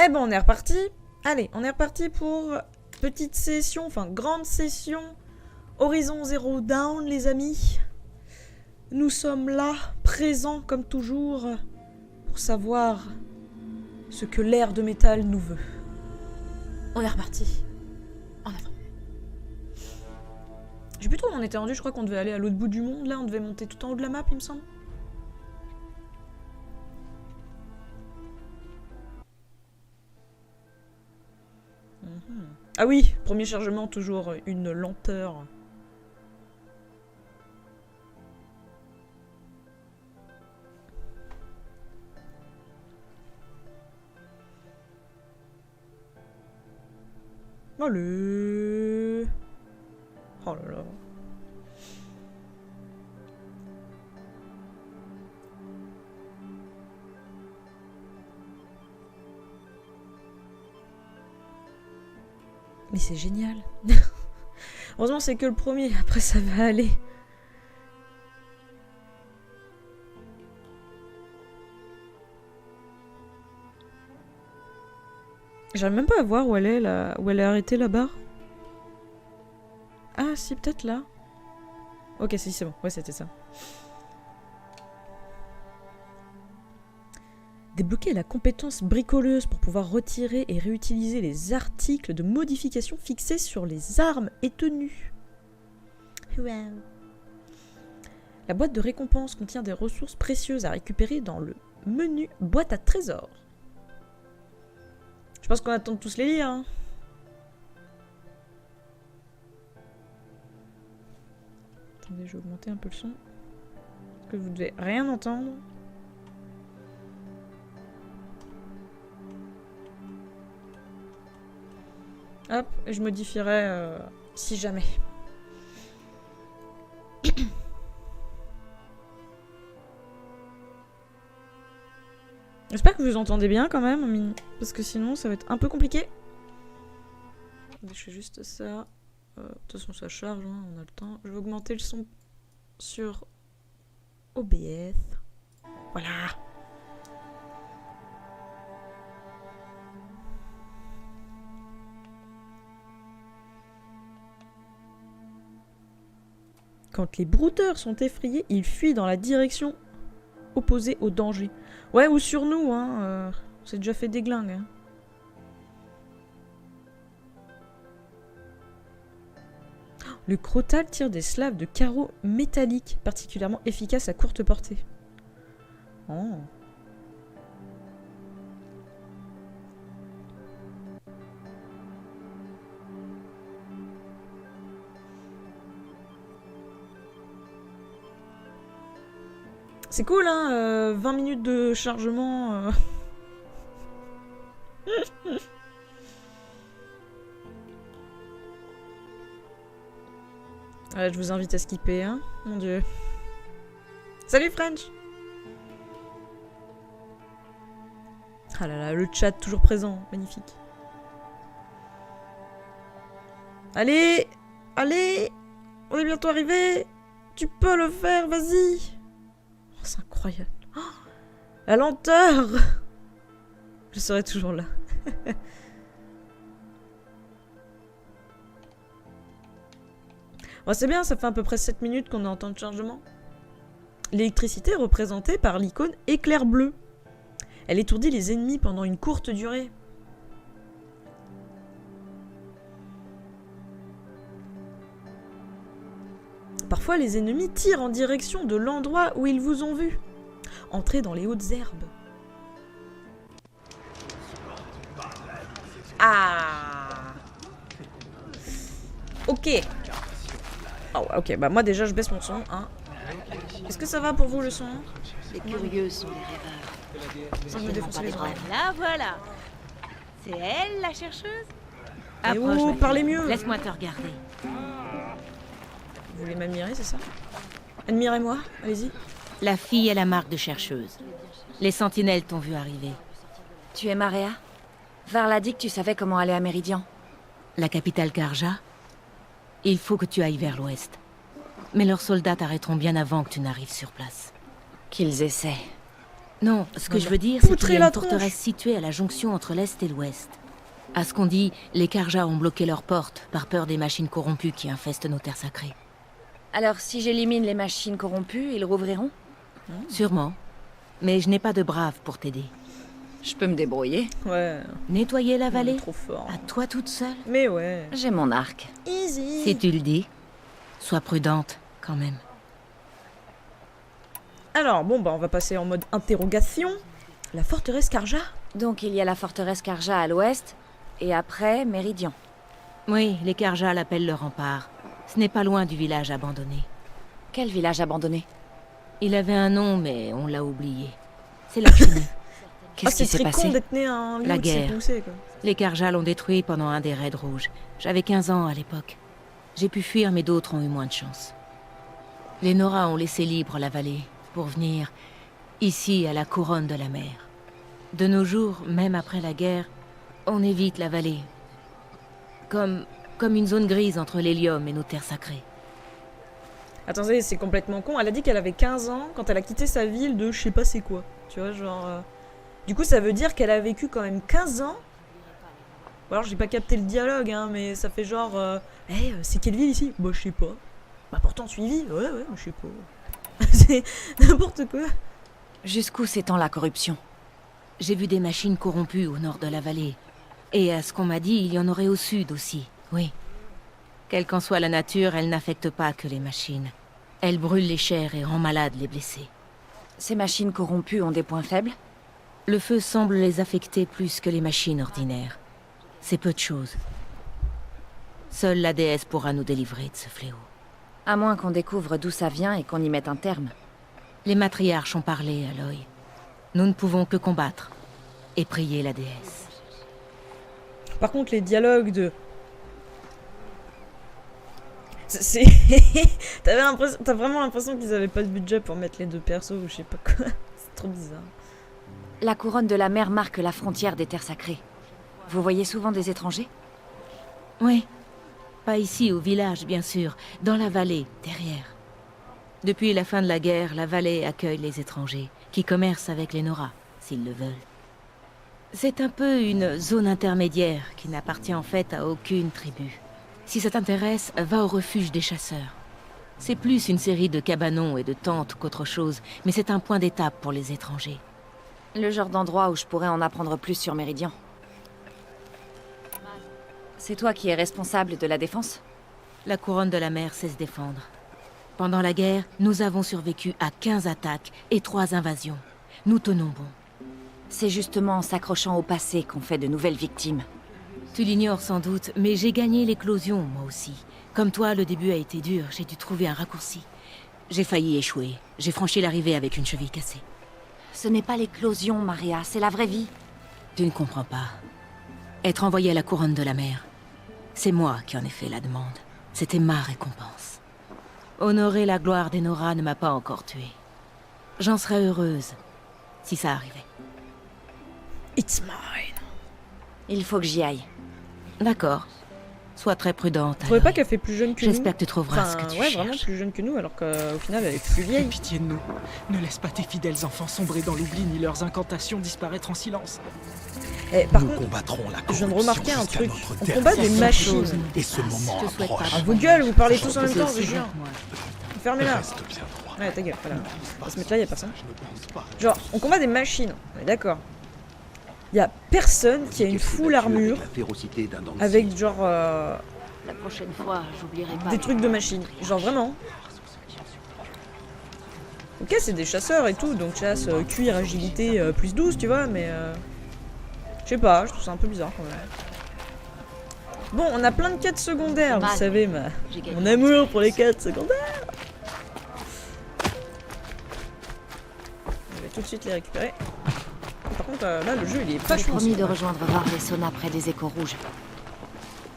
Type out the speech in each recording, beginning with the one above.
Eh ben on est reparti. Allez, on est reparti pour petite session, enfin grande session. Horizon Zero Dawn, les amis. Nous sommes là, présents comme toujours, pour savoir ce que l'ère de métal nous veut. On est reparti. En avant. Je sais plus trop où on était rendu, je crois qu'on devait aller à l'autre bout du monde, là, on devait monter tout en haut de la map, il me semble. Ah oui, premier chargement, toujours une lenteur. Allez. Oh là là. Mais c'est génial. Heureusement c'est que le premier, après ça va aller. J'arrive même pas à voir où elle est là, où elle est arrêtée la barre. Ah si, peut-être là. Ok, si c'est bon, ouais c'était ça. Débloquer la compétence bricoleuse pour pouvoir retirer et réutiliser les articles de modification fixés sur les armes et tenues. Wow. La boîte de récompense contient des ressources précieuses à récupérer dans le menu boîte à trésors. Je pense qu'on attend de tous les lire. Hein. Attendez, je vais augmenter un peu le son. Parce que vous devez rien entendre. Hop, et je modifierai si jamais. J'espère que vous entendez bien quand même, parce que sinon ça va être un peu compliqué. Je fais juste ça. De toute façon ça charge, hein, on a le temps. Je vais augmenter le son sur OBS. Voilà. Quand les brouteurs sont effrayés, ils fuient dans la direction opposée au danger. Ouais, ou sur nous, hein. C'est déjà fait déglingue. Hein. Le Crotale tire des slaves de carreaux métalliques, particulièrement efficaces à courte portée. Oh. C'est cool, hein, 20 minutes de chargement. Ouais, je vous invite à skipper, hein, mon dieu. Salut French. Ah là là, le chat toujours présent, magnifique. Allez, allez, on est bientôt arrivé. Tu peux le faire, vas-y. Oh, c'est incroyable. Oh, la lenteur. Je serai toujours là. Oh, c'est bien, ça fait à peu près 7 minutes qu'on est en temps de chargement. L'électricité est représentée par l'icône éclair bleu. Elle étourdit les ennemis pendant une courte durée. Parfois, les ennemis tirent en direction de l'endroit où ils vous ont vu. Entrez dans les hautes herbes. Ah. Ok. Oh, ok, bah moi déjà je baisse mon son. Hein. Est-ce que ça va pour vous le son? Les curieux sont des rêveurs. Moi je me défonce les oreilles. La voilà. C'est elle, la chercheuse? Et oh, parlez mieux. Laisse-moi te regarder. Vous voulez m'admirer, c'est ça? Admirez-moi, allez-y. La fille est la marque de chercheuse. Les sentinelles t'ont vu arriver. Tu es Maria? Varl a dit que tu savais comment aller à Méridian. La capitale Karja? Il faut que tu ailles vers l'ouest. Mais leurs soldats t'arrêteront bien avant que tu n'arrives sur place. Qu'ils essaient. Non, ce que On je va veux dire, c'est poutrer qu'il y a la une forteresse située à la jonction entre l'Est et l'Ouest. À ce qu'on dit, les Karja ont bloqué leurs portes par peur des machines corrompues qui infestent nos terres sacrées. Alors, si j'élimine les machines corrompues, ils rouvriront? Sûrement. Mais je n'ai pas de braves pour t'aider. Je peux me débrouiller. Ouais, Nettoyer la on est vallée trop fort. À toi toute seule? Mais ouais. J'ai mon arc. Easy. Si tu le dis. Sois prudente, quand même. Alors, bon, bah, on va passer en mode interrogation. La forteresse Karja? Donc il y a la forteresse Karja à l'ouest, et après, Méridian. Oui, les Karja l'appellent le rempart. Ce n'est pas loin du village abandonné. Quel village abandonné? Il avait un nom, mais on l'a oublié. C'est la Chine. Qu'est-ce qui c'est s'est très passé? con d'être né à un lieu La où c'est guerre. poussé, quoi. Les Karja l'ont détruit pendant un des raids rouges. J'avais 15 ans à l'époque. J'ai pu fuir, mais d'autres ont eu moins de chance. Les Nora ont laissé libre la vallée pour venir ici à la couronne de la mer. De nos jours, même après la guerre, on évite la vallée. Comme une zone grise entre l'hélium et nos terres sacrées. Attendez, c'est complètement con. Elle a dit qu'elle avait 15 ans quand elle a quitté sa ville de je sais pas c'est quoi. Tu vois, genre... Du coup, ça veut dire qu'elle a vécu quand même 15 ans. Ou alors, j'ai pas capté le dialogue, hein, mais ça fait genre... Hey, c'est quelle ville ici? Bah, je sais pas. Bah, pourtant, tu y vis? Ouais, mais je sais pas. C'est n'importe quoi. Jusqu'où s'étend la corruption? J'ai vu des machines corrompues au nord de la vallée. Et à ce qu'on m'a dit, il y en aurait au sud aussi, oui. Quelle qu'en soit la nature, elle n'affecte pas que les machines. Elle brûle les chairs et rend malades les blessés. Ces machines corrompues ont des points faibles? Le feu semble les affecter plus que les machines ordinaires. C'est peu de choses. Seule la déesse pourra nous délivrer de ce fléau. À moins qu'on découvre d'où ça vient et qu'on y mette un terme. Les matriarches ont parlé, Aloy. Nous ne pouvons que combattre et prier la déesse. Par contre, les dialogues de... C'est... T'as vraiment l'impression qu'ils avaient pas de budget pour mettre les deux persos ou je sais pas quoi. C'est trop bizarre. La couronne de la mer marque la frontière des terres sacrées. Vous voyez souvent des étrangers? Oui. Pas ici, au village, bien sûr. Dans la vallée, derrière. Depuis la fin de la guerre, la vallée accueille les étrangers, qui commercent avec les Nora, s'ils le veulent. C'est un peu une zone intermédiaire qui n'appartient en fait à aucune tribu. Si ça t'intéresse, va au refuge des chasseurs. C'est plus une série de cabanons et de tentes qu'autre chose, mais c'est un point d'étape pour les étrangers. Le genre d'endroit où je pourrais en apprendre plus sur Méridian. C'est toi qui es responsable de la défense? La couronne de la mer sait se défendre. Pendant la guerre, nous avons survécu à 15 attaques et 3 invasions. Nous tenons bon. C'est justement en s'accrochant au passé qu'on fait de nouvelles victimes. Tu l'ignores sans doute, mais j'ai gagné l'éclosion, moi aussi. Comme toi, le début a été dur, j'ai dû trouver un raccourci. J'ai failli échouer. J'ai franchi l'arrivée avec une cheville cassée. Ce n'est pas l'éclosion, Maria, c'est la vraie vie. Tu ne comprends pas. Être envoyé à la couronne de la mer, c'est moi qui en ai fait la demande. C'était ma récompense. Honorer la gloire des Nora ne m'a pas encore tuée. J'en serais heureuse si ça arrivait. It's mine. Il faut que j'y aille. D'accord. Sois très prudente. Vous trouvez pas Aloy. qu'elle fait plus jeune que nous? J'espère que tu trouveras ce que tu ouais, cherches. vraiment plus jeune que nous, alors qu'au final, elle est plus vieille. Pitié de nous. Ne laisse pas tes fidèles enfants sombrer dans l'oubli ni leurs incantations disparaître en silence. Eh, par Nous contre, combattrons la je viens de corruption remarquer un jusqu'à truc. notre On dernier combat des souffle. machines. Et ce moment Je te souhaite approche. pas. Ah, vos gueules, vous parlez tous en même Je temps, sais c'est chiant. Moi. Fermez-la. Reste bien droit. Ouais, ta gueule, voilà. On va se mettre là, y'a personne. Je ne pense pas. Genre, on combat des machines, on est d'accord. Y'a personne qui a une full armure avec genre La prochaine fois, j'oublierai pas. des trucs de machines. Genre vraiment. Ok, c'est des chasseurs et tout, donc chasse, cuir, agilité, plus 12, tu vois, mais je sais pas, je trouve ça un peu bizarre quand même. Bon, on a plein de quêtes secondaires, vous savez, J'ai gagné. mon amour pour les quêtes secondaires. Je vais tout de suite les récupérer. Par contre, là, le jeu, il est J'ai vachement promis de sombre. rejoindre Varlessona près des échos rouges.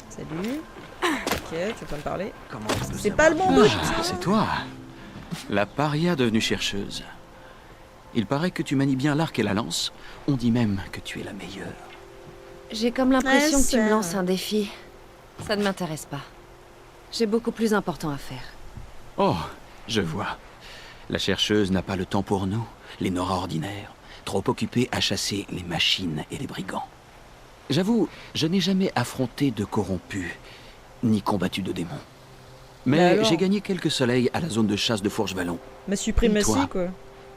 Salut. Ok, tu veux pas me parler? Comment C'est pas le bon bout. C'est toi. La paria devenue chercheuse. Il paraît que tu manies bien l'arc et la lance. On dit même que tu es la meilleure. J'ai comme l'impression Ouais, que tu me ça. lances un défi. Ça ne m'intéresse pas. J'ai beaucoup plus important à faire. Oh, je vois. La chercheuse n'a pas le temps pour nous, les Nora ordinaires. trop occupé à chasser les machines et les brigands. J'avoue, je n'ai jamais affronté de corrompus, ni combattu de démons. Bah Mais alors j'ai gagné quelques soleils à la zone de chasse de Fourche-Vallon. Ma suprématie, Toi quoi.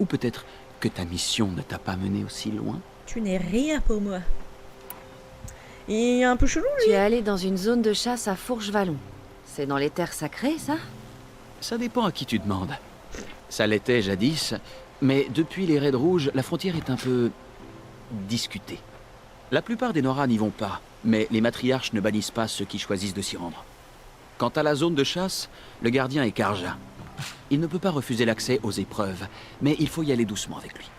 Ou peut-être que ta mission ne t'a pas mené aussi loin? Tu n'es rien pour moi. Il est un peu chelou, Tu es allé dans une zone de chasse à Fourche-Vallon. C'est dans les terres sacrées, ça? Ça dépend à qui tu demandes. Ça l'était jadis, mais depuis les raids rouges, la frontière est un peu discutée. La plupart des Nora n'y vont pas, mais les matriarches ne bannissent pas ceux qui choisissent de s'y rendre. Quant à la zone de chasse, le gardien est Karja. Il ne peut pas refuser l'accès aux épreuves, mais il faut y aller doucement avec lui.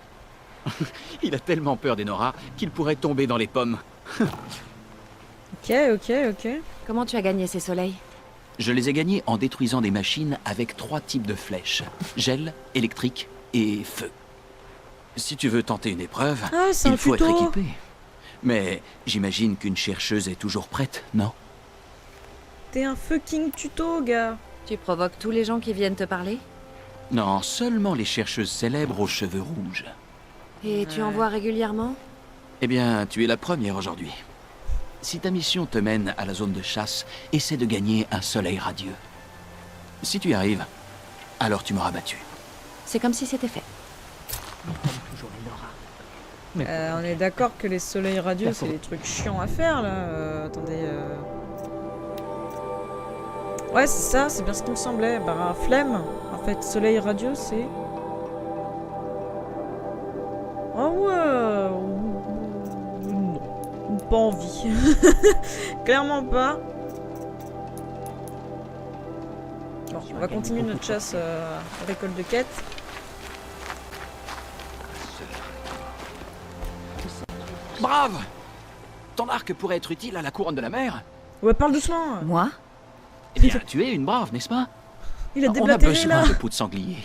Il a tellement peur des Nora qu'il pourrait tomber dans les pommes. Ok, ok, ok. Comment tu as gagné ces soleils? Je les ai gagnés en détruisant des machines avec 3 types de flèches. Gel, électrique et feu. Si tu veux tenter une épreuve, Ah, c'est un il faut être tuto. équipé. Mais j'imagine qu'une chercheuse est toujours prête, non? T'es un fucking tuto, gars. Tu provoques tous les gens qui viennent te parler? Non, seulement les chercheuses célèbres aux cheveux rouges. Et tu en vois régulièrement? Eh bien, tu es la première aujourd'hui. Si ta mission te mène à la zone de chasse, essaie de gagner un soleil radieux. Si tu y arrives, alors tu m'auras battu. C'est comme si c'était fait. Toujours les Nora. Mais On est d'accord que les soleils radieux, c'est des trucs chiants à faire, là. Attendez. Ouais, c'est ça, c'est bien ce qui me semblait. Bah, flemme. En fait, soleil radieux, c'est... Ah ouais. Non. Pas envie. Clairement pas. Bon, on va continuer notre chasse à récolte de quêtes. Brave! Ton arc pourrait être utile à la couronne de la mer. Ouais, parle doucement. Moi? Eh bien, tu es une brave, n'est-ce pas? Il a On a déblatéré, besoin là. de peau de sanglier.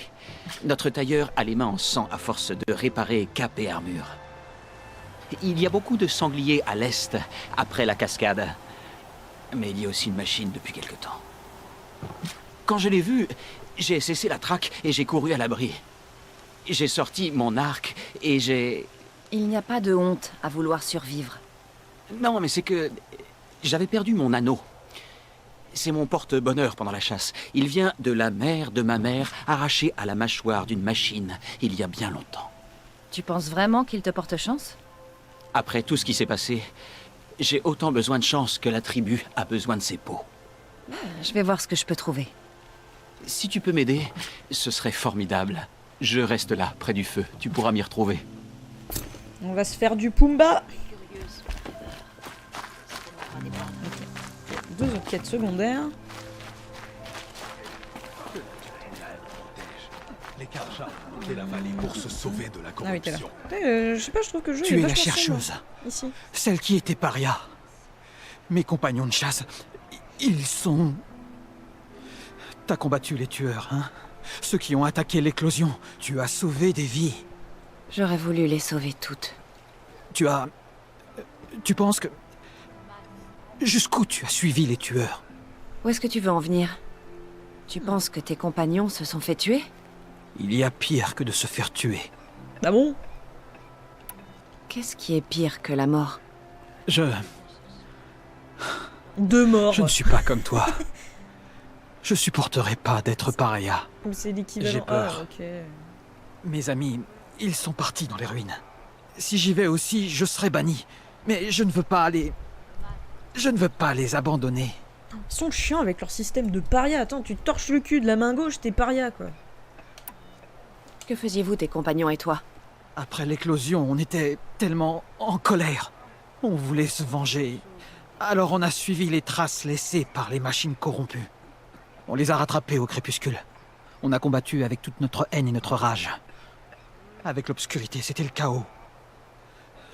Notre tailleur a les mains en sang à force de réparer cap et armure. Il y a beaucoup de sangliers à l'est, après la cascade. Mais il y a aussi une machine depuis quelque temps. Quand je l'ai vue, j'ai cessé la traque et j'ai couru à l'abri. J'ai sorti mon arc et j'ai... Il n'y a pas de honte à vouloir survivre. Non, mais c'est que... J'avais perdu mon anneau. C'est mon porte-bonheur pendant la chasse. Il vient de la mère de ma mère, arraché à la mâchoire d'une machine, il y a bien longtemps. Tu penses vraiment qu'il te porte chance? Après tout ce qui s'est passé, j'ai autant besoin de chance que la tribu a besoin de ses peaux. Je vais voir ce que je peux trouver. Si tu peux m'aider, ce serait formidable. Je reste là, près du feu. Tu pourras m'y retrouver. On va se faire du Pumba. Ok. 2 autres quêtes secondaires. Les Karja quittent la vallée pour se sauver de la Ah oui, t'es là. corruption. Je sais pas, je trouve que le jeu tu est es la vachement chercheuse, sombre, ici. celle qui était paria. Mes compagnons de chasse, ils sont... T'as combattu les tueurs, hein? Ceux qui ont attaqué l'éclosion. Tu as sauvé des vies. J'aurais voulu les sauver toutes. Tu as... Tu penses que... Jusqu'où tu as suivi les tueurs? Où est-ce que tu veux en venir? Tu penses que tes compagnons se sont fait tuer? Il y a pire que de se faire tuer. Ah bon? Qu'est-ce qui est pire que la mort? Je 2 morts. ne suis pas comme toi. Je supporterai pas d'être paria. Ou c'est l'équivalent. J'ai peur. Ah, ok. Mes amis, ils sont partis dans les ruines. Si j'y vais aussi, je serai banni. Mais je ne veux pas aller... Je ne veux pas les abandonner. Ils sont chiants avec leur système de paria. Attends, tu torches le cul de la main gauche, t'es paria, quoi. Que faisiez-vous, tes compagnons et toi? Après l'éclosion, on était tellement en colère. On voulait se venger. Alors on a suivi les traces laissées par les machines corrompues. On les a rattrapés au crépuscule. On a combattu avec toute notre haine et notre rage. Avec l'obscurité, c'était le chaos.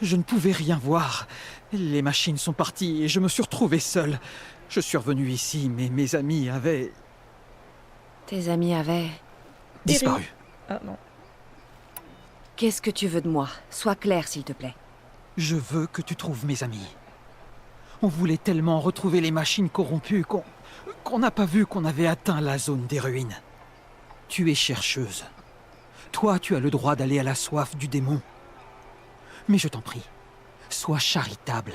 Je ne pouvais rien voir. Les machines sont parties et je me suis retrouvé seul. Je suis revenu ici, mais mes amis avaient Tes amis avaient... disparu. Ah non. Qu'est-ce que tu veux de moi? Sois clair, s'il te plaît. Je veux que tu trouves mes amis. On voulait tellement retrouver les machines corrompues qu'on n'a pas vu qu'on avait atteint la zone des ruines. Tu es chercheuse. Toi, tu as le droit d'aller à la soif du démon. Mais je t'en prie, sois charitable.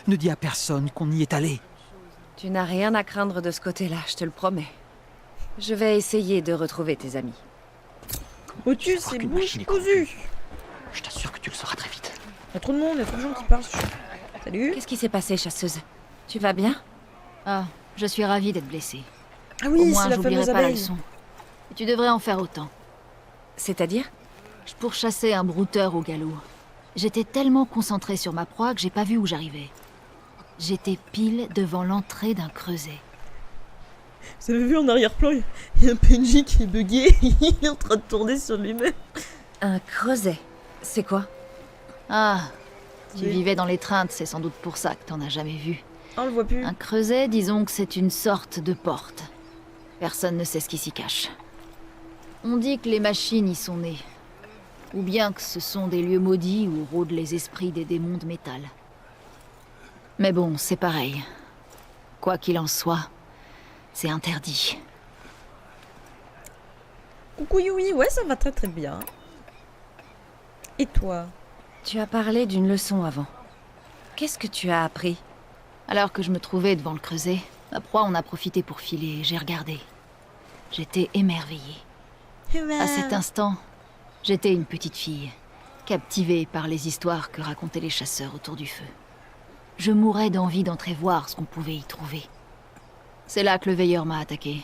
Ne dis à personne qu'on y est allé. Tu n'as rien à craindre de ce côté-là, je te le promets. Je vais essayer de retrouver tes amis. Motus, savoir c'est qu'une bouche machine est cousue. Je t'assure que tu le sauras très vite. Il y a trop de monde, il y a trop de gens qui parlent. Salut. Qu'est-ce qui s'est passé, chasseuse? Tu vas bien? Ah, je suis ravie d'être blessée. Ah Au oui, moins, c'est la j'oublierai fameuse pas la abeille. leçon. Et tu devrais en faire autant. C'est-à-dire? Je pourchassais un brouteur au galop. J'étais tellement concentrée sur ma proie que j'ai pas vu où j'arrivais. J'étais pile devant l'entrée d'un creuset. Vous avez vu en arrière-plan, il y a un PNJ qui est bugué, il est en train de tourner sur lui-même. Un creuset. C'est quoi? Ah, tu Oui. vivais dans l'étreinte, c'est sans doute pour ça que t'en as jamais vu. Ah, on le voit plus. Un creuset, disons que c'est une sorte de porte. Personne ne sait ce qui s'y cache. On dit que les machines y sont nées. Ou bien que ce sont des lieux maudits où rôdent les esprits des démons de métal. Mais bon, c'est pareil. Quoi qu'il en soit, c'est interdit. Coucou Yui, ouais, ça va très très bien. Et toi? Tu as parlé d'une leçon avant. Qu'est-ce que tu as appris? Alors que je me trouvais devant le creuset, ma proie en a profité pour filer et j'ai regardé. J'étais émerveillée. À cet instant, j'étais une petite fille, captivée par les histoires que racontaient les chasseurs autour du feu. Je mourais d'envie d'entrer voir ce qu'on pouvait y trouver. C'est là que le veilleur m'a attaqué.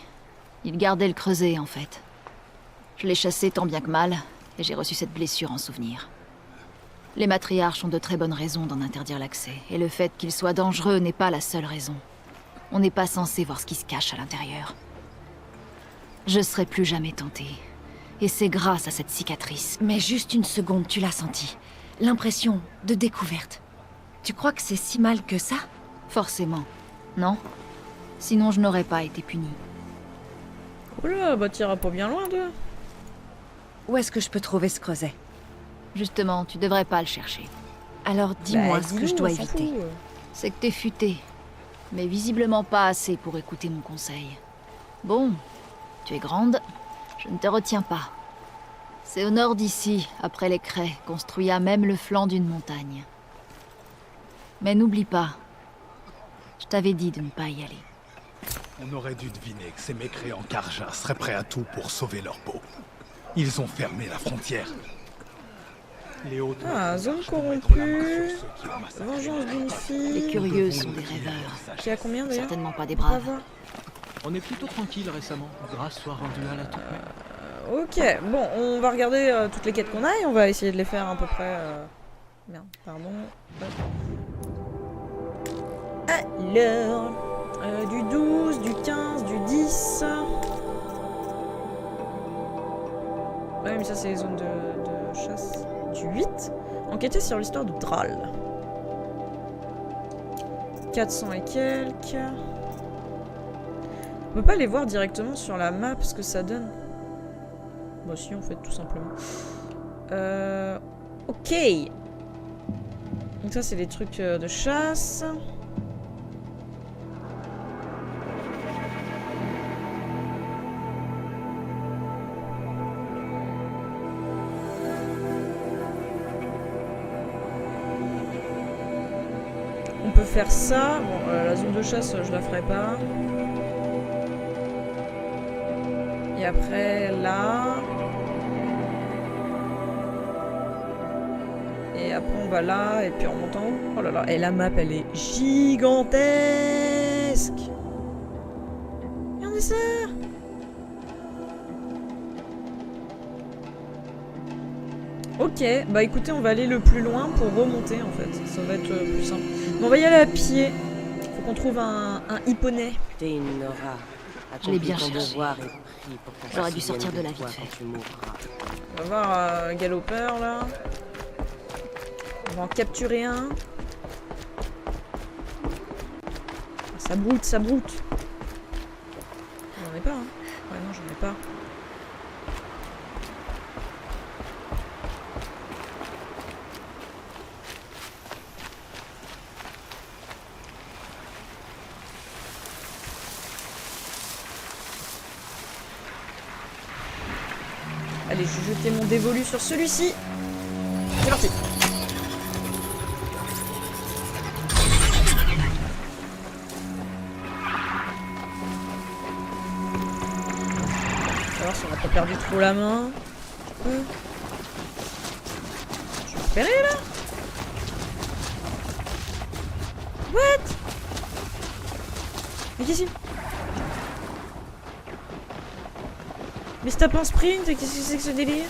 Il gardait le creuset, en fait. Je l'ai chassé tant bien que mal, et j'ai reçu cette blessure en souvenir. Les matriarches ont de très bonnes raisons d'en interdire l'accès, et le fait qu'il soit dangereux n'est pas la seule raison. On n'est pas censé voir ce qui se cache à l'intérieur. Je serai plus jamais tentée. Et c'est grâce à cette cicatrice. Mais juste une seconde, tu l'as senti. L'impression de découverte. Tu crois que c'est si mal que ça? Forcément. Non? Sinon je n'aurais pas été punie. Oula, bah t'iras pas bien loin, toi. Où est-ce que je peux trouver ce creuset? Justement, tu devrais pas le chercher. Alors dis-moi Bah, ce que dis-nous, je dois on s'en éviter. fout. C'est que t'es futée. Mais visiblement pas assez pour écouter mon conseil. Bon, tu es grande, je ne te retiens pas. C'est au nord d'ici, après les craies, construit à même le flanc d'une montagne. Mais n'oublie pas, je t'avais dit de ne pas y aller. On aurait dû deviner que ces mécréants Karja seraient prêts à tout pour sauver leur peau. Ils ont fermé la frontière. Les hautes Ah, zone matriarches vont mettre la main corrompue. sur ceux qui ont massacré Vengeance d'une Les fille. curieux sont des rêveurs. Qui a combien d'ailleurs? Certainement pas des On va braves. voir. On est plutôt tranquille récemment, grâce soit rendue à la toupée. Ok, bon, on va regarder toutes les quêtes qu'on a et on va essayer de les faire à peu près. Merde, pardon. Alors, du 12, du 15, du 10. Ouais, mais ça, c'est les zones de chasse. Du 8. Enquêter sur l'histoire de Dral. 400 et quelques. On peut pas les voir directement sur la map ce que ça donne. Bah si, en fait, tout simplement. Ok. Donc ça, c'est des trucs de chasse. On peut faire ça. Bon, la zone de chasse, je la ferai pas. Et après, là. Et après, on va là. Et puis, on monte en haut. Oh là là. Et la map, elle est gigantesque. Regardez ça. Ok. Bah, écoutez, on va aller le plus loin pour remonter, en fait. Ça va être plus simple. Mais on va y aller à pied. Faut qu'on trouve un hipponey. T'es une Nora. Je l'ai bien Accomplis ton cherché. devoir et prie pour qu'on J'aurais se dû souvienne sortir de là toi vite quand fait. tu mourras. On va voir Galloper là. On va en capturer un. Ça broute, ça broute. J'en ai pas, hein. Ouais, non, j'en ai pas. Allez, je vais jeter mon dévolu sur celui-ci. C'est parti. perdu trop la main. Je vais repérer là. What? Mais qu'est-ce que c'est? Mais c'est tape en sprint, qu'est-ce que c'est que ce délire?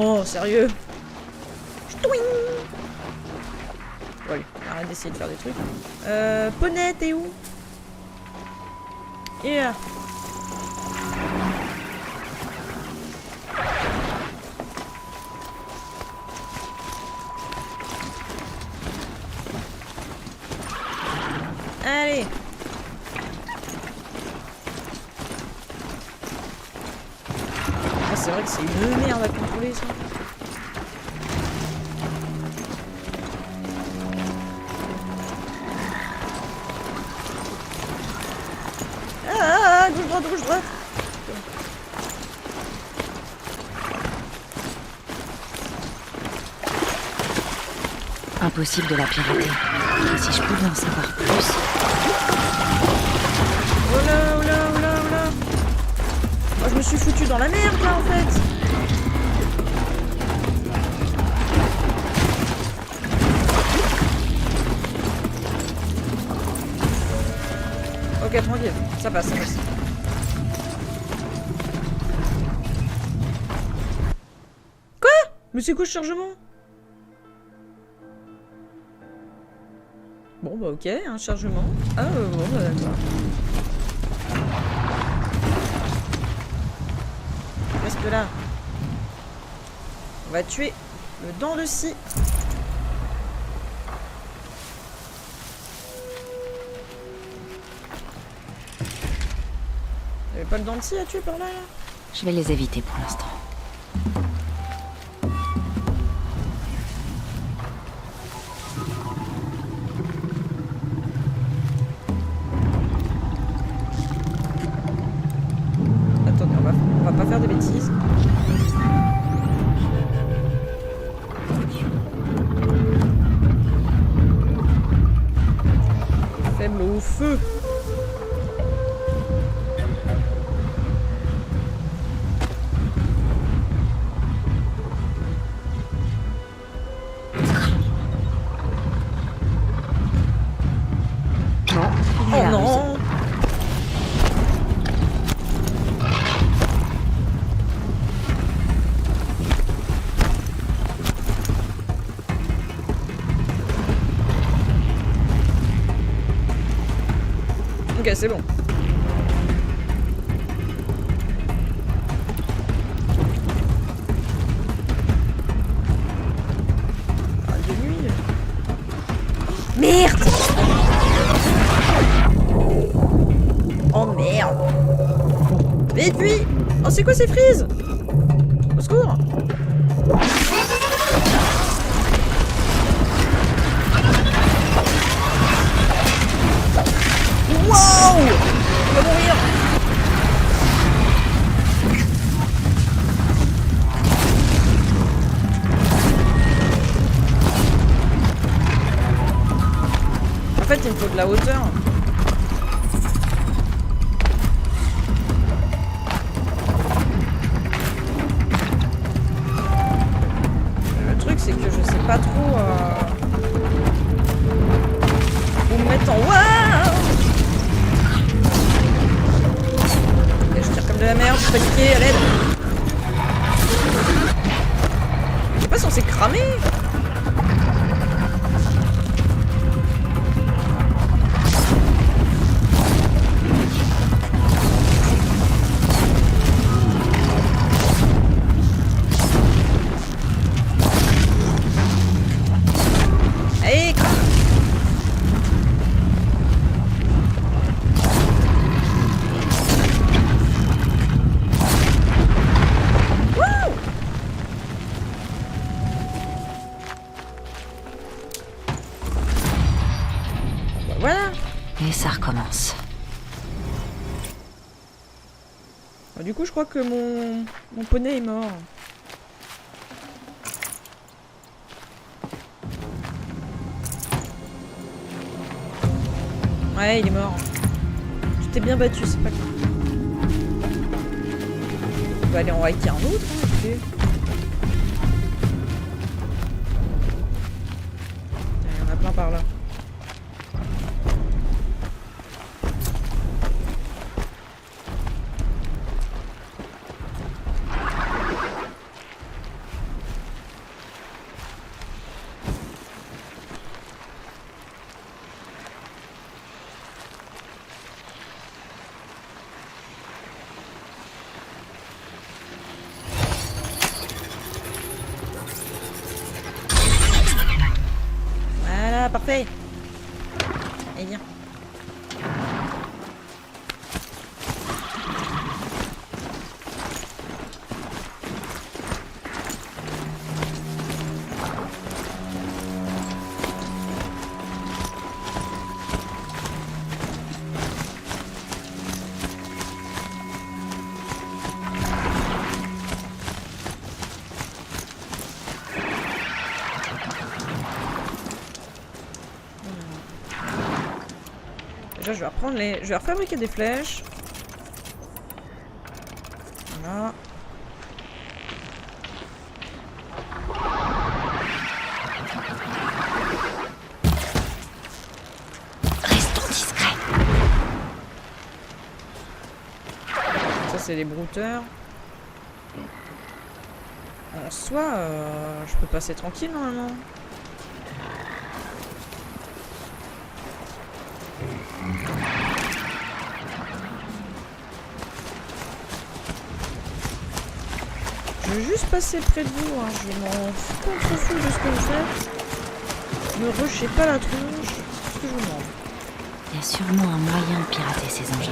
Oh, sérieux? Ch'touing. Bon, allez, arrête d'essayer de faire des trucs. Poney, t'es où? Et là. Allez. Ah, c'est vrai que c'est une merde à contrôler ça. Ah, gauche droite, gauche droite. Impossible de la pirater. Et si je pouvais en savoir plus... Oh là, oh là, oh là, oh là. Oh, je me suis foutu dans la merde là en fait. Ok, tranquille, ça passe, ça passe. Quoi? Mais c'est quoi ce chargement? Bon bah ok, un chargement. Ah bon bah d'accord. Reste là. On va tuer le dent de scie. Y'avait pas le dent de scie à tuer par là, là? Je vais les éviter pour l'instant. Attendez, on va pas faire de bêtises. Faible au feu. Oh non! Ok, c'est bon. Ah, de nuit. Merde! Oh merde! Et puis... Oh, c'est quoi ces frises? Au secours! Wow! On va mourir! En fait, il me faut de la hauteur. Le truc, c'est que je sais pas trop où me mettre en wow! Et je tire comme de la merde, je suis paniqué, à l'aide! Il est pas censé cramer! Allez, crame! Voilà. Et ça recommence. Du coup, je crois que mon poney est mort. Ouais, il est mort. Tu t'es bien battu, c'est pas grave. On va aller en hiker un autre, hein, écoutez. Il y en a plein par là. Voilà, parfait. Et viens. Déjà, je vais reprendre les... Je vais refabriquer des flèches. Voilà. Restons discrets. Ça, c'est les brouteurs. En soi, je peux passer tranquille, normalement. Je veux juste passer près de vous, hein. Je m'en fous de ce que vous faites. Ne rushez pas la tronche, c'est ce que je vous demande. Il y a sûrement un moyen de pirater ces engins.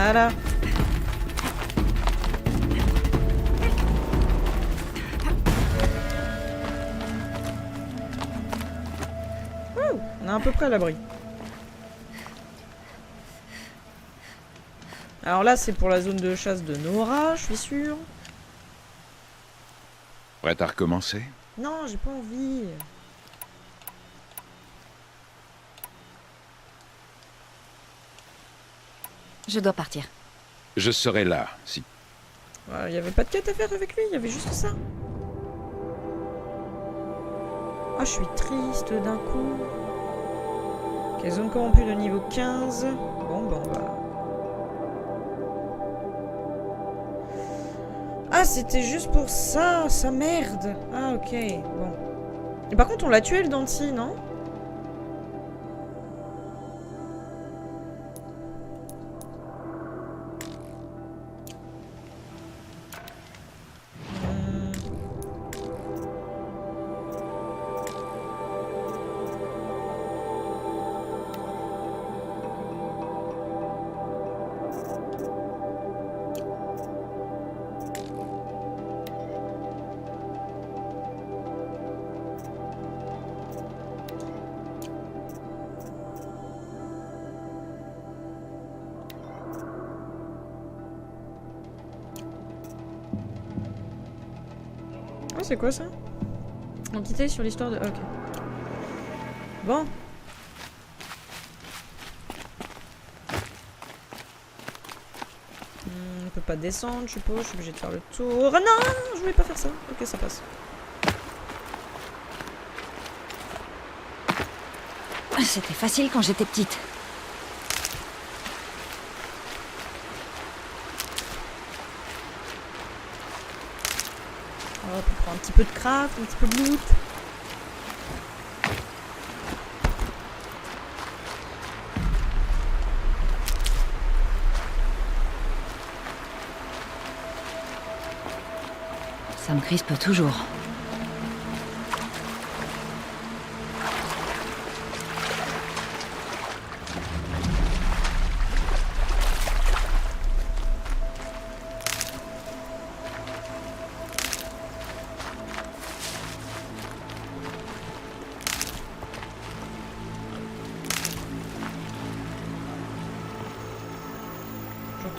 Voilà. Ouh, on est à peu près à l'abri. Alors là, c'est pour la zone de chasse de Nora, je suis sûre. Prête à recommencer? Non, j'ai pas envie. Je dois partir. Je serai là, si... Il y avait pas de quête à faire avec lui, il y avait juste ça. Ah, je suis triste d'un coup. Ok, zone corrompue de niveau 15. Bon, bah. Ah, c'était juste pour ça, sa merde. Ah, ok, bon. Et par contre, on l'a tué le Danti, non? Ah, c'est quoi ça? Entité sur l'histoire de... ok. Bon. On peut pas descendre, je suppose. Je suis obligée de faire le tour. Ah non, je voulais pas faire ça. Ok, ça passe. C'était facile quand j'étais petite. Hop, on prend un petit peu de craft, un petit peu de loot. Ça me crispe toujours.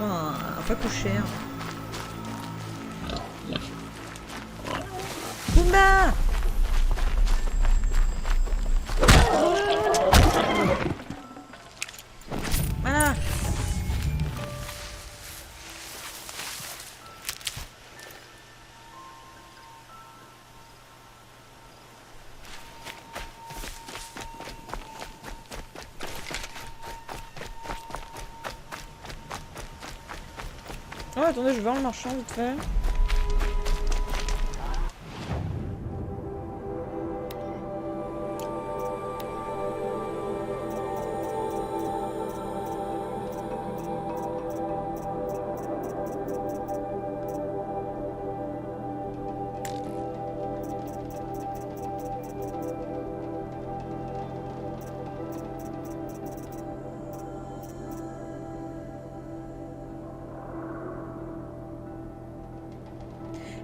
prend un faco cher. Pumba! Voilà. Oh, attendez, je vais voir le marchand vite fait.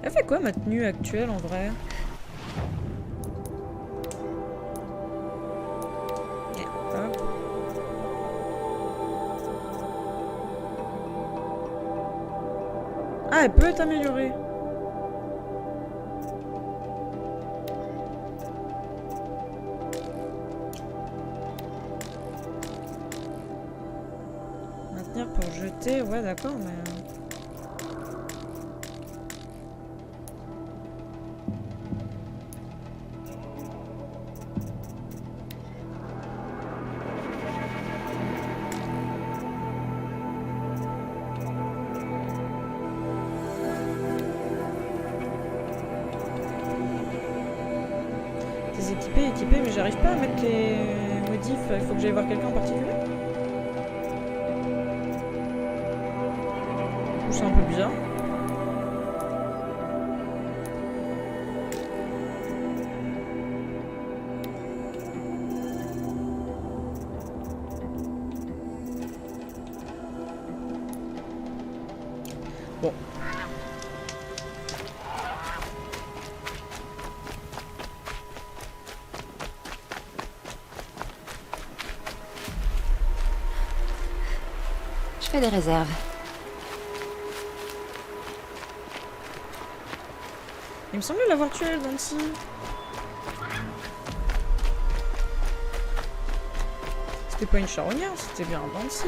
Elle fait quoi ma tenue actuelle en vrai? Hop. Ah, elle peut être améliorée. Maintenir pour jeter, ouais d'accord, mais... équipé, mais j'arrive pas à mettre les modifs. Il faut que j'aille voir quelqu'un en particulier. C'est un peu bizarre. Bon. Je fais des réserves. Il me semblait l'avoir tué, Dancy. C'était pas une charognard, c'était bien un Dancy.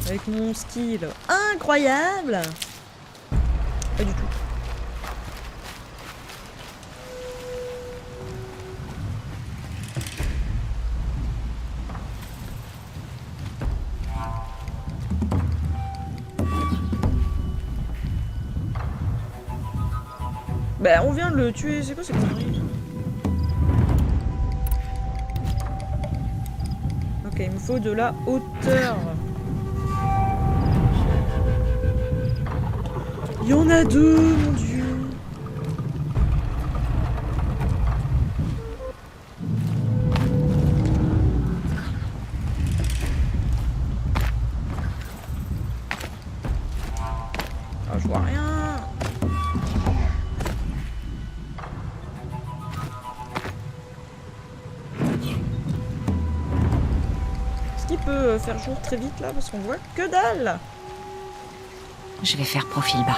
Avec mon skill incroyable. Pas du tout. Bah on vient de le tuer, c'est quoi ces conneries? Ok, il me faut de la hauteur. Il y en a deux, mon dieu. Ah, je vois rien. Est-ce qu'il peut faire jour très vite là? Parce qu'on voit que dalle. Je vais faire profil bas.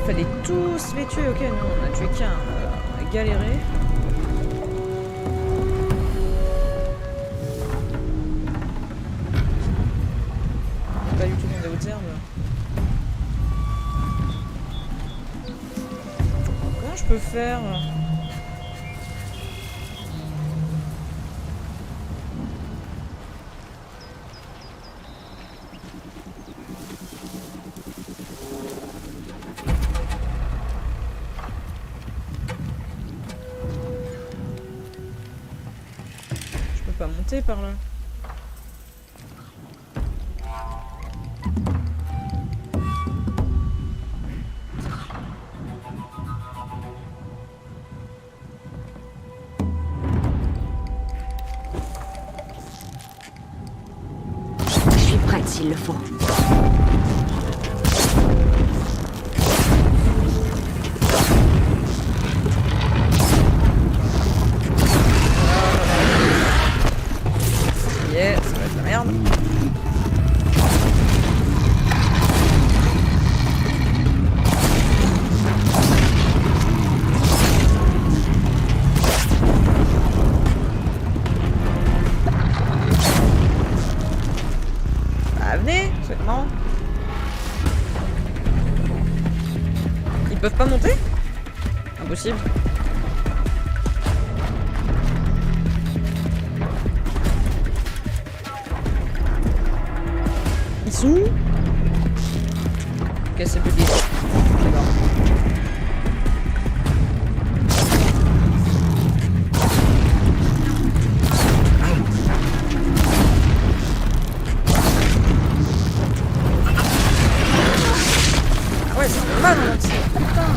fallait tous les tuer. Ok, non, on a tué qu'un. On a galéré. Pas du tout dans des hautes herbes. Comment je peux faire? Je peux pas monter par là. Je suis prête s'il le faut. Yeah, ça va être la merde. Bah venez, c'est marrant. Ils peuvent pas monter? Impossible. Ils sont où? Ok, c'est plus vite. D'accord. Ah ouais, c'est un mal en entier. Putain.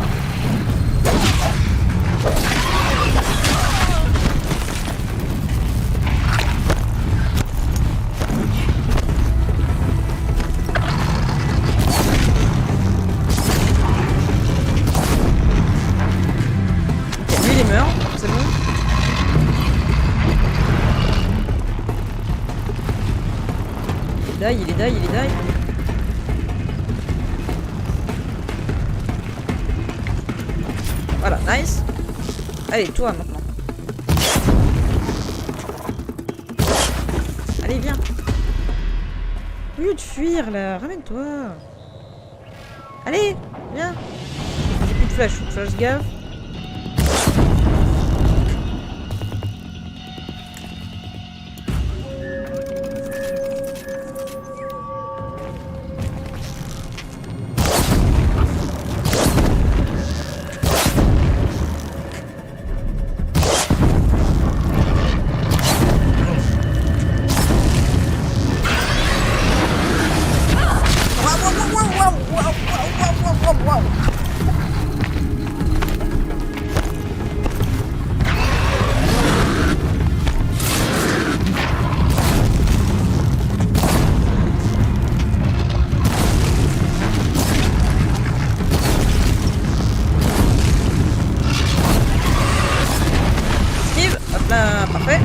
Ok, lui il est mort, c'est bon. Il est die, il est die, il est die. Voilà, nice. Allez, toi maintenant. Allez, viens. Au lieu de fuir là, ramène-toi. Allez, viens. J'ai plus de flash, faut que je fasse gaffe. Esquive, hop là, parfait.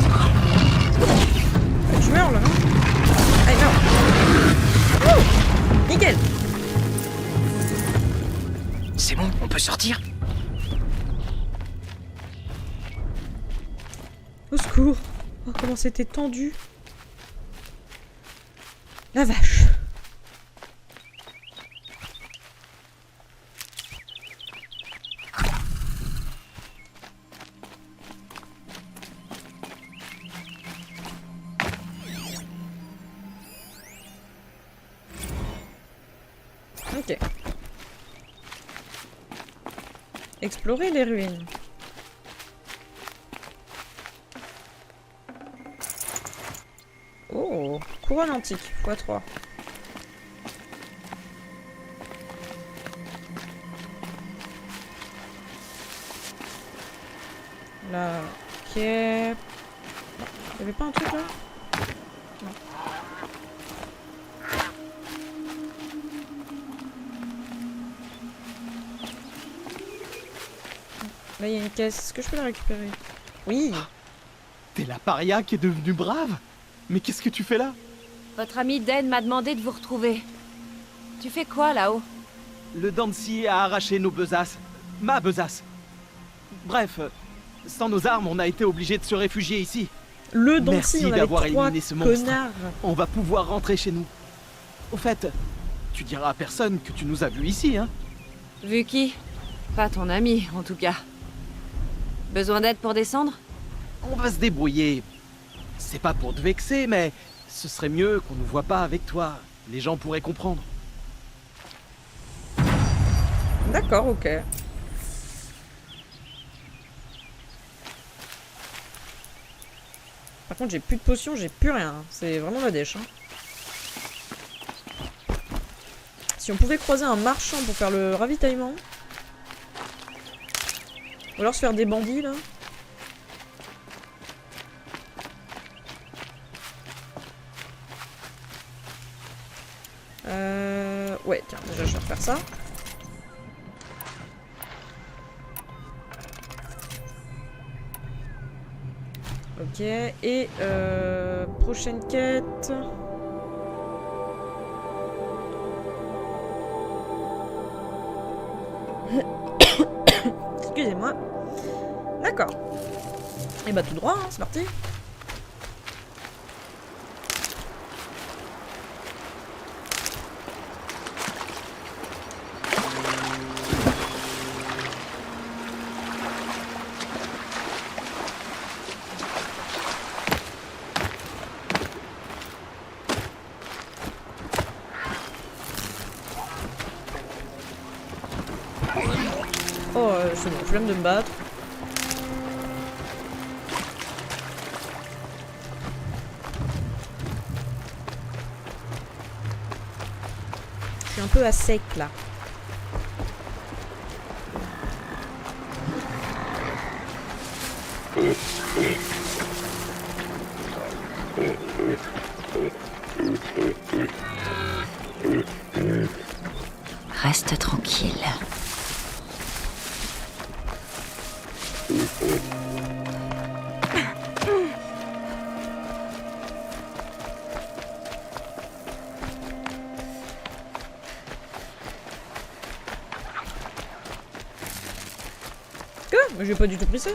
Tu meurs là, non? Allez, meurs. Wouh, nickel. C'est bon, on peut sortir? Au secours. Oh, comment c'était tendu. La vache. Ok. Explorer les ruines. Oh, couronne antique, x3. Là, ok. Il y avait pas un truc là? Non. Là, il y a une caisse. Est-ce que je peux la récupérer? Oui. T'es la paria qui est devenue brave? Mais qu'est-ce que tu fais là? Votre ami Den m'a demandé de vous retrouver. Tu fais quoi là-haut? Le Dancy a arraché nos besaces. Ma besace. Bref, sans nos armes, on a été obligés de se réfugier ici. Le Merci Dancy, on avait d'avoir 3 éliminé ce monstre. connards. On va pouvoir rentrer chez nous. Au fait, tu diras à personne que tu nous as vus ici, hein? Vu qui? Pas ton ami, en tout cas. Besoin d'aide pour descendre? On va se débrouiller. C'est pas pour te vexer, mais ce serait mieux qu'on ne voit pas avec toi. Les gens pourraient comprendre. D'accord, ok. Par contre, j'ai plus de potions, j'ai plus rien. C'est vraiment la dèche. Hein. Si on pouvait croiser un marchand pour faire le ravitaillement. Ou alors se faire des bandits, là. Ouais, tiens, déjà je vais refaire ça. Ok, et prochaine quête. Excusez-moi. D'accord. Et bah tout droit, hein, c'est parti. Oh, c'est bon, flemme de me battre. Je suis un peu à sec là. Reste tranquille. Quoi? Mais j'ai pas du tout pris ça.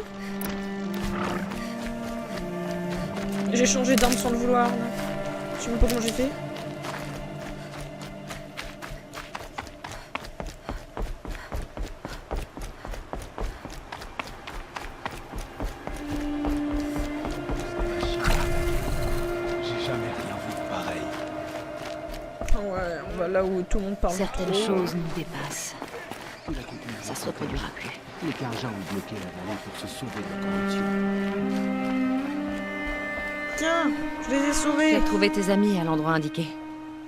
J'ai changé d'arme sans le vouloir. Là. Je sais même pas comment j'ai fait. J'ai jamais rien vu de pareil. Ouais, on va là où tout le monde parle. Certaines trop. choses nous dépassent. Ça se reproduira plus. Les Karja ont bloqué la vallée pour se sauver de la corruption. Tiens, je les ai Tu sauvés. as trouvé tes amis à l'endroit indiqué.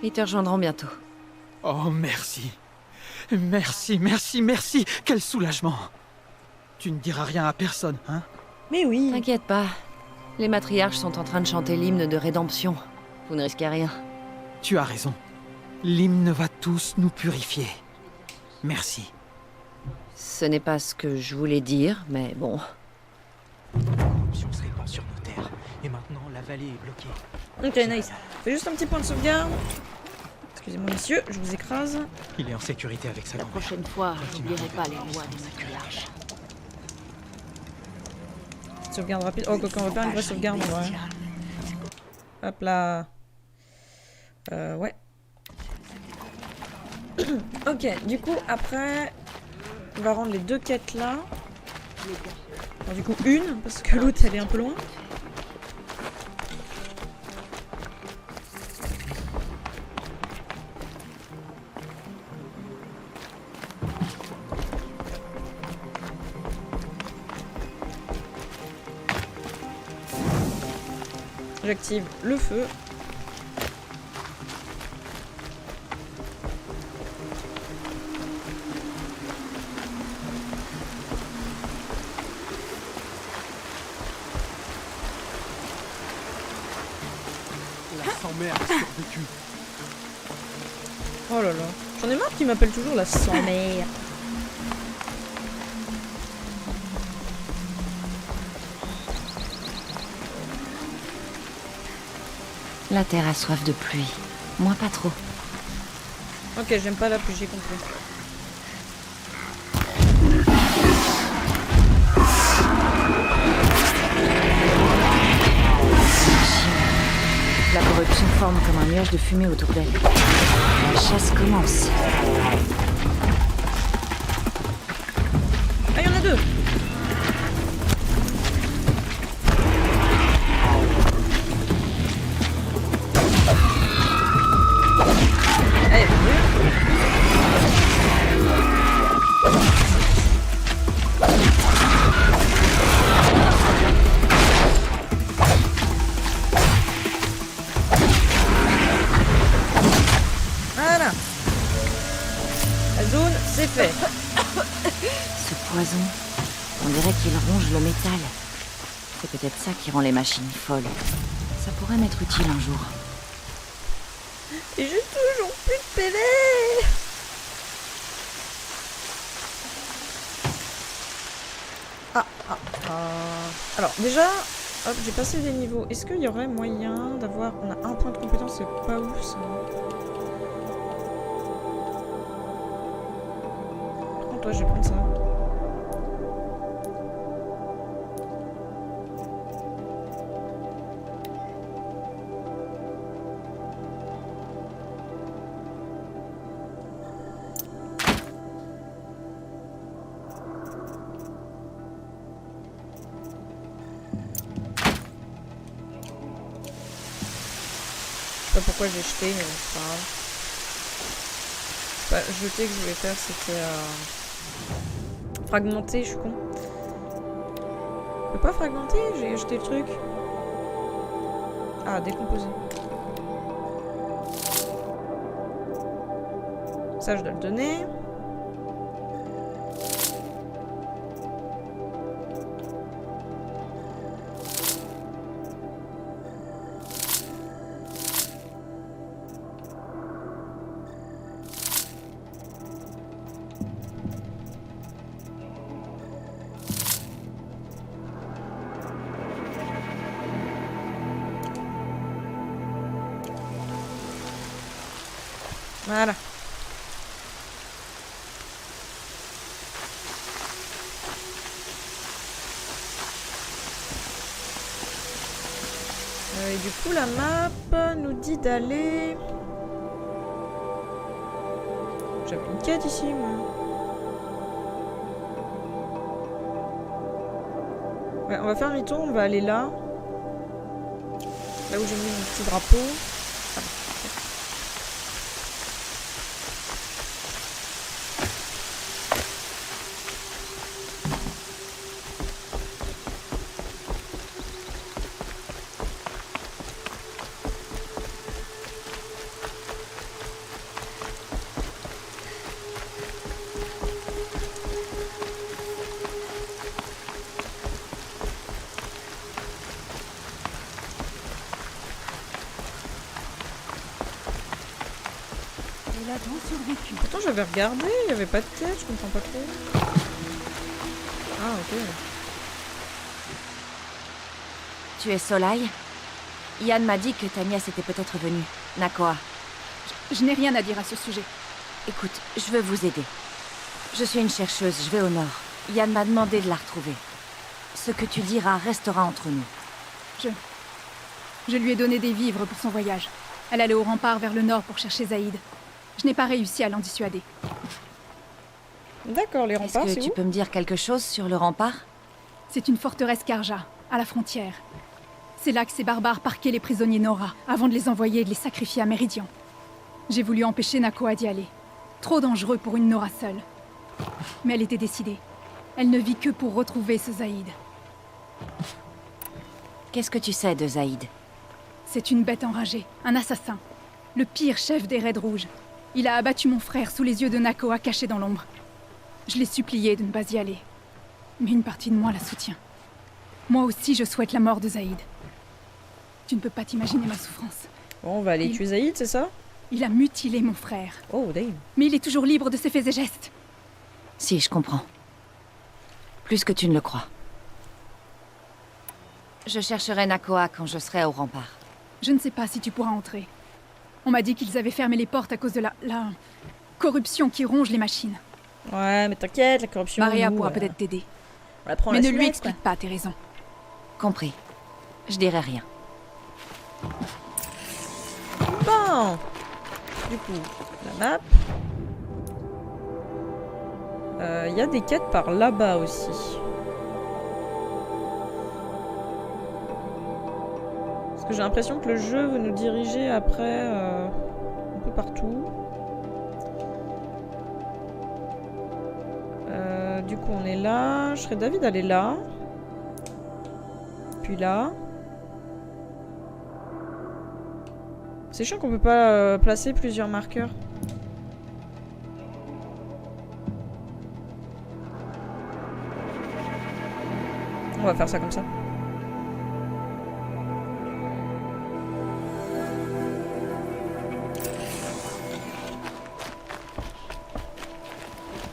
Ils te rejoindront bientôt. Oh, merci. Merci, merci, merci. Quel soulagement. Tu ne diras rien à personne, hein? Mais oui. T'inquiète pas. Les matriarches sont en train de chanter l'hymne de rédemption. Vous ne risquez rien. Tu as raison. L'hymne va tous nous purifier. Merci. Ce n'est pas ce que je voulais dire, mais bon. La corruption se répand sur nos terres. Et maintenant, la vallée est bloquée. Ok, nice. Fais juste un petit point de sauvegarde. Excusez-moi, monsieur, je vous écrase. Il est en sécurité avec sa La grand-mère. prochaine fois, j'oublierai pas les lois des matriarches. Sauvegarde rapide. Oh, quoi qu'on va faire une vraie sauvegarde, en vrai. Hop là. Ouais. Ok, du coup, après, on va rendre les 2 quêtes là. Alors, du coup, une, parce que l'autre, elle est un peu loin. J'active le feu. La sans-mère a survécu. Oh là là. J'en ai marre qu'il m'appelle toujours la sans-mère. La terre a soif de pluie. Moi, pas trop. Ok, j'aime pas la pluie, j'ai compris. La corruption forme comme un nuage de fumée autour d'elle. La chasse commence. Ah, il y en a deux. Allez, voilà. La zone, c'est fait. Ce poison, on dirait qu'il ronge le métal. C'est peut-être ça qui rend les machines folles. Ça pourrait m'être utile un jour. Et j'ai toujours plus de PV. Alors déjà, hop, j'ai passé des niveaux. Est-ce qu'il y aurait moyen d'avoir... On a un point de compétence, c'est pas ouf ça. Par contre, toi, je vais prendre ça. Je sais pas pourquoi j'ai jeté, mais c'est pas grave. C'est pas jeter que je voulais faire, c'était fragmenter, je suis con. Je peux pas fragmenter, j'ai jeté le truc. Ah, décomposer. Ça, je dois le donner. Voilà. Et du coup, la map nous dit d'aller... J'avais une quête ici, moi. Ouais, on va faire demi-tour, on va aller là. Là où j'ai mis mon petit drapeau. Pourtant j'avais regardé, il n'y avait pas de quête, je comprends pas trop. Ah ok. Tu es Solaï? Yann m'a dit que ta nièce était peut-être venue. Nakoa. Je n'ai rien à dire à ce sujet. Écoute, je veux vous aider. Je suis une chercheuse, je vais au nord. Yann m'a demandé de la retrouver. Ce que tu diras restera entre nous. Je lui ai donné des vivres pour son voyage. Elle allait au rempart vers le nord pour chercher Zaïd. Je n'ai pas réussi à l'en dissuader. D'accord, les remparts, c'est où? Est-ce que tu peux me dire quelque chose sur le rempart? C'est une forteresse Karja, à la frontière. C'est là que ces barbares parquaient les prisonniers Nora, avant de les envoyer et de les sacrifier à Méridian. J'ai voulu empêcher Nakoa d'y aller. Trop dangereux pour une Nora seule. Mais elle était décidée. Elle ne vit que pour retrouver ce Zaïd. Qu'est-ce que tu sais de Zaïd? C'est une bête enragée, un assassin. Le pire chef des Raids Rouges. Il a abattu mon frère sous les yeux de Nakoa caché dans l'ombre. Je l'ai supplié de ne pas y aller. Mais une partie de moi la soutient. Moi aussi, je souhaite la mort de Zaïd. Tu ne peux pas t'imaginer ma souffrance. Bon, on va aller tuer Zaïd, c'est ça? Il a mutilé mon frère. Oh, damn. Mais il est toujours libre de ses faits et gestes. Si, je comprends. Plus que tu ne le crois. Je chercherai Nakoa quand je serai au rempart. Je ne sais pas si tu pourras entrer. On m'a dit qu'ils avaient fermé les portes à cause de la corruption qui ronge les machines. Ouais, mais t'inquiète, la corruption... Maria pourra peut-être t'aider. Mais ne lui explique pas tes raisons. Compris. Je dirai rien. Non. Du coup, la map. Il y a des quêtes par là-bas aussi. Parce que j'ai l'impression que le jeu veut nous diriger après un peu partout. Du coup, on est là. Je serais d'avis d'aller là. Puis là. C'est chiant qu'on peut pas placer plusieurs marqueurs. On va faire ça comme ça.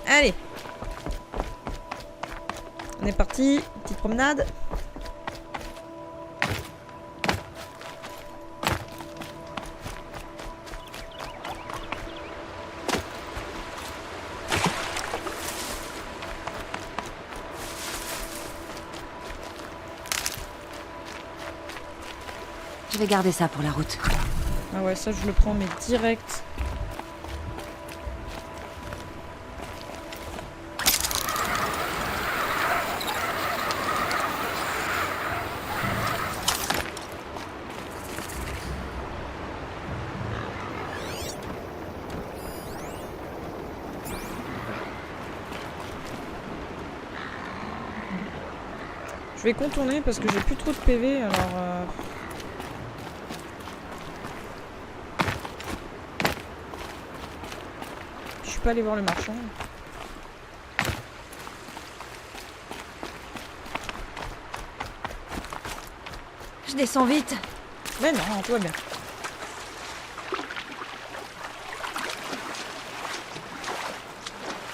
Allez. On est parti. Petite promenade. Je vais garder ça pour la route. Ah ouais, ça je le prends mais direct. Je vais contourner parce que j'ai plus trop de PV alors... Je suis pas allé voir le marchand. Je descends vite. Mais non, tout va bien.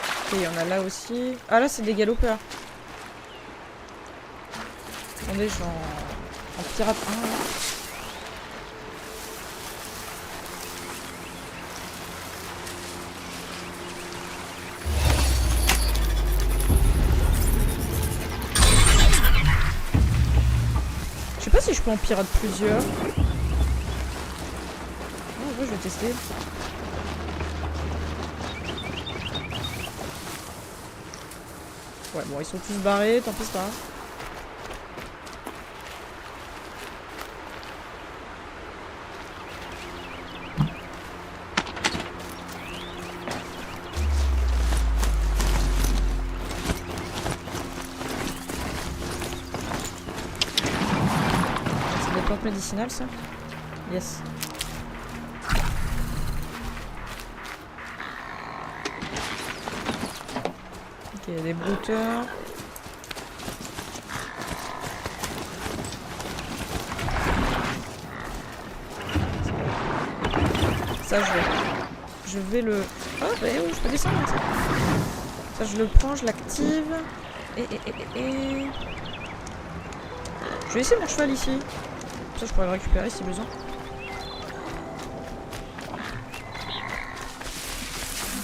Ok, il y en a là aussi. Ah là, c'est des galopeurs. Attendez, je suis en pirate 1 là. Je sais pas si je peux en pirate plusieurs. Oh, ouais, je vais tester. Ouais, bon, ils sont tous barrés, tant pis, c'est pas grave. Médicinal ça? Yes. Ok, il y a des brouteurs. Ça je vais le... Oh bah oui, je peux descendre ça. Ça je le prends, je l'active. Et... Je vais laisser mon cheval ici. Ça, je pourrais le récupérer si besoin.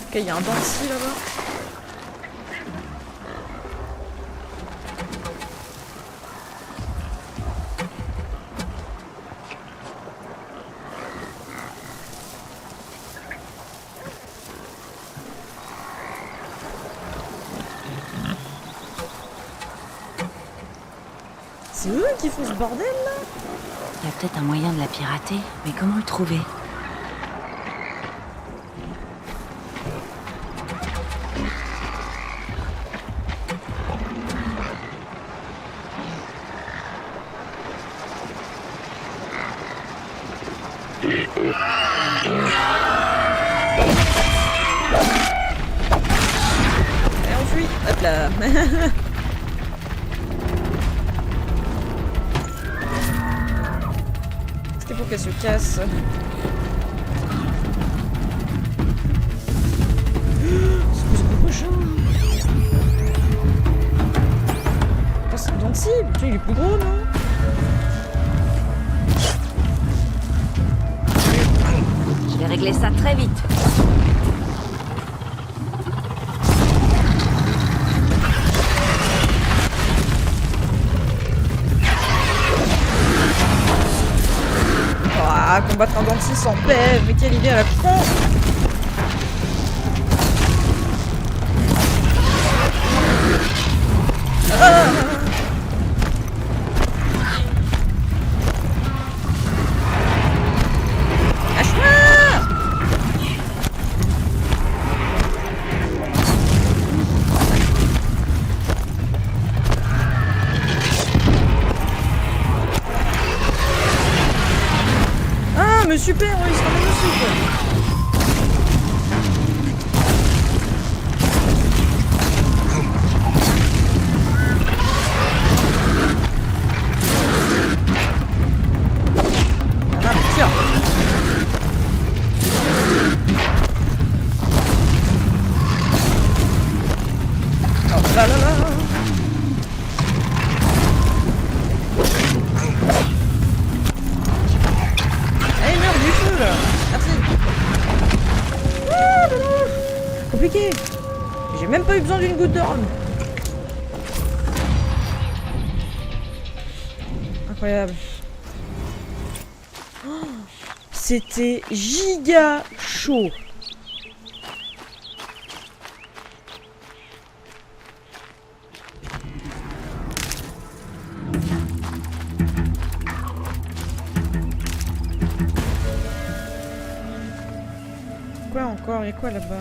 Ok, il y a un Banshee là-bas. C'est eux qui font ce bordel là? Il y a peut-être un moyen de la pirater, mais comment le trouver? Et on fuit. Hop là. C'était pour qu'elle se casse. C'est gros chat. Attends, c'est donc si, il est plus gros, non? Je vais régler ça très vite. Ah, Ah, combattre un dent de scie sans PV, mais quelle idée à la con. Ah. Mais super, oui, il se ramène dessus, quoi. Ah, tiens. Oh là là là. Merci. Ah, non, non. Compliqué. J'ai même pas eu besoin d'une goutte d'orme. Incroyable. Oh, c'était giga chaud. Quoi encore? Y'a quoi là-bas?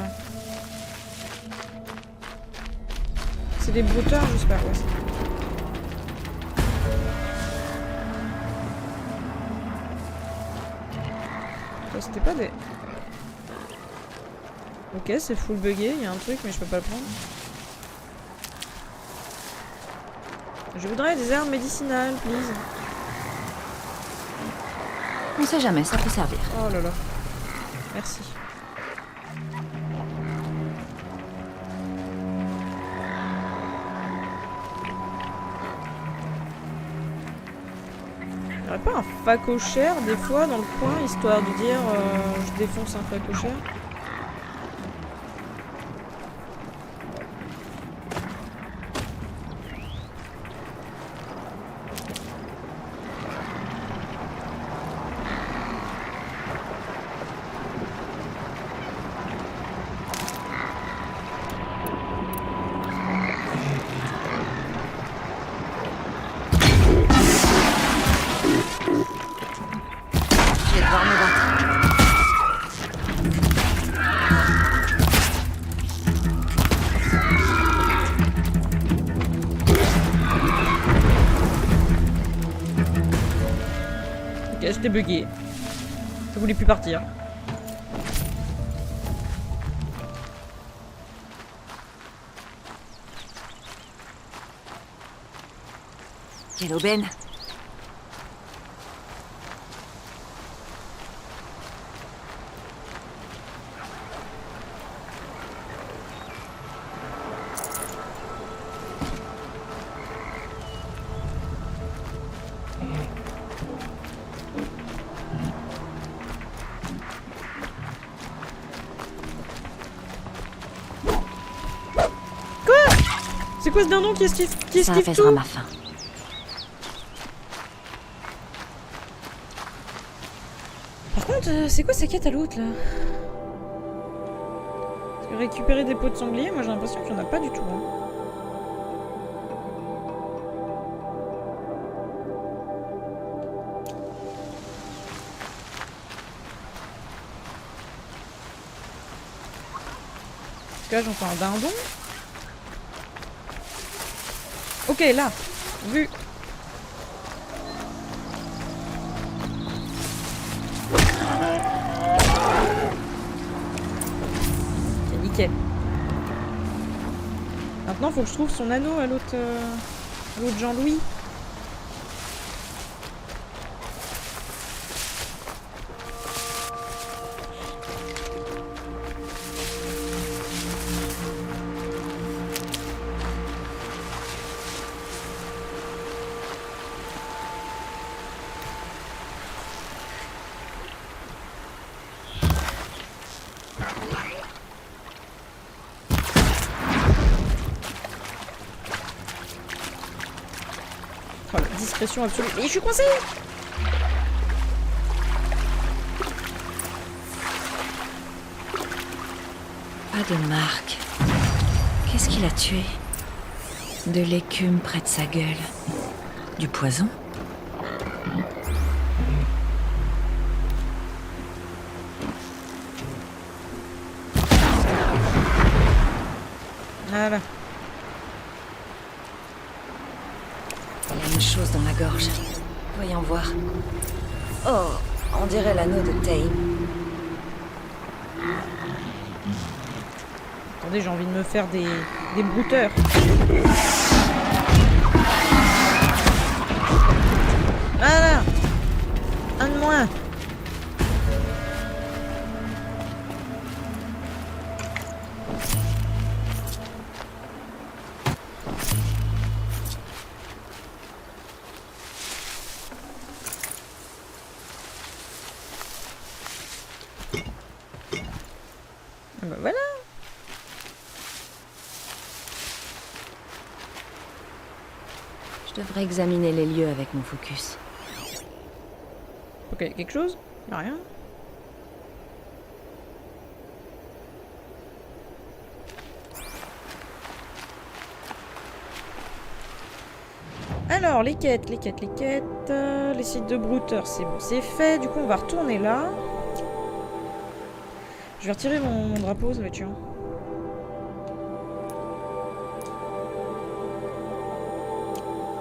C'est des brouteurs, j'espère. Ouais, c'était pas des... Ok, c'est full buggé, y'a un truc mais je peux pas le prendre. Je voudrais des herbes médicinales, please. On sait jamais, ça peut servir. Oh là là. Merci. Y'aurait pas un facochère des fois dans le coin, histoire de dire je défonce un facochère? Ok, j'étais bugué. Ça voulait plus partir. Quelle aubaine! C'est quoi ce dindon qui esquive Ça apaisera ma faim. Par contre, c'est quoi sa quête à l'autre là? Parce que récupérer des peaux de sanglier, moi j'ai l'impression qu'il n'y en a pas du tout. Hein. Parce que là j'entends un dindon. Ok, là, vu. Ok, nickel. Maintenant, faut que je trouve son anneau à l'autre Jean-Louis. Oh, la discrétion absolue. Mais je suis coincée! Pas de marque. Qu'est-ce qu'il a tué? De l'écume près de sa gueule. Du poison? Voilà. Il y a une chose dans la gorge. Voyons voir. Oh, on dirait l'anneau de Tame. Attendez, j'ai envie de me faire des brouteurs. Voilà. Un de moins. Ah bah voilà. Je devrais examiner les lieux avec mon focus. Ok, quelque chose? Y'a rien. Alors, les quêtes. Les sites de brouteurs, c'est bon, c'est fait. Du coup, on va retourner là. Je vais retirer mon drapeau, ça va être chiant.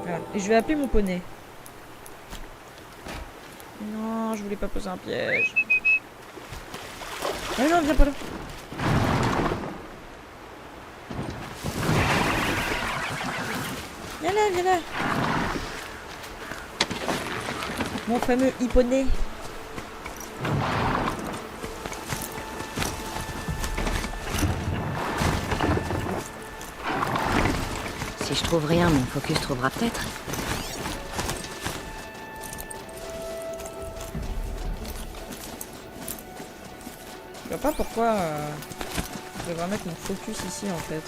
Voilà. Et je vais appeler mon poney. Non, je voulais pas poser un piège. Ah non, viens pas là. Viens là, viens là. Mon fameux hipponey. Si je trouve rien, mon focus trouvera peut-être. Je vois pas pourquoi je devrais mettre mon focus ici en fait.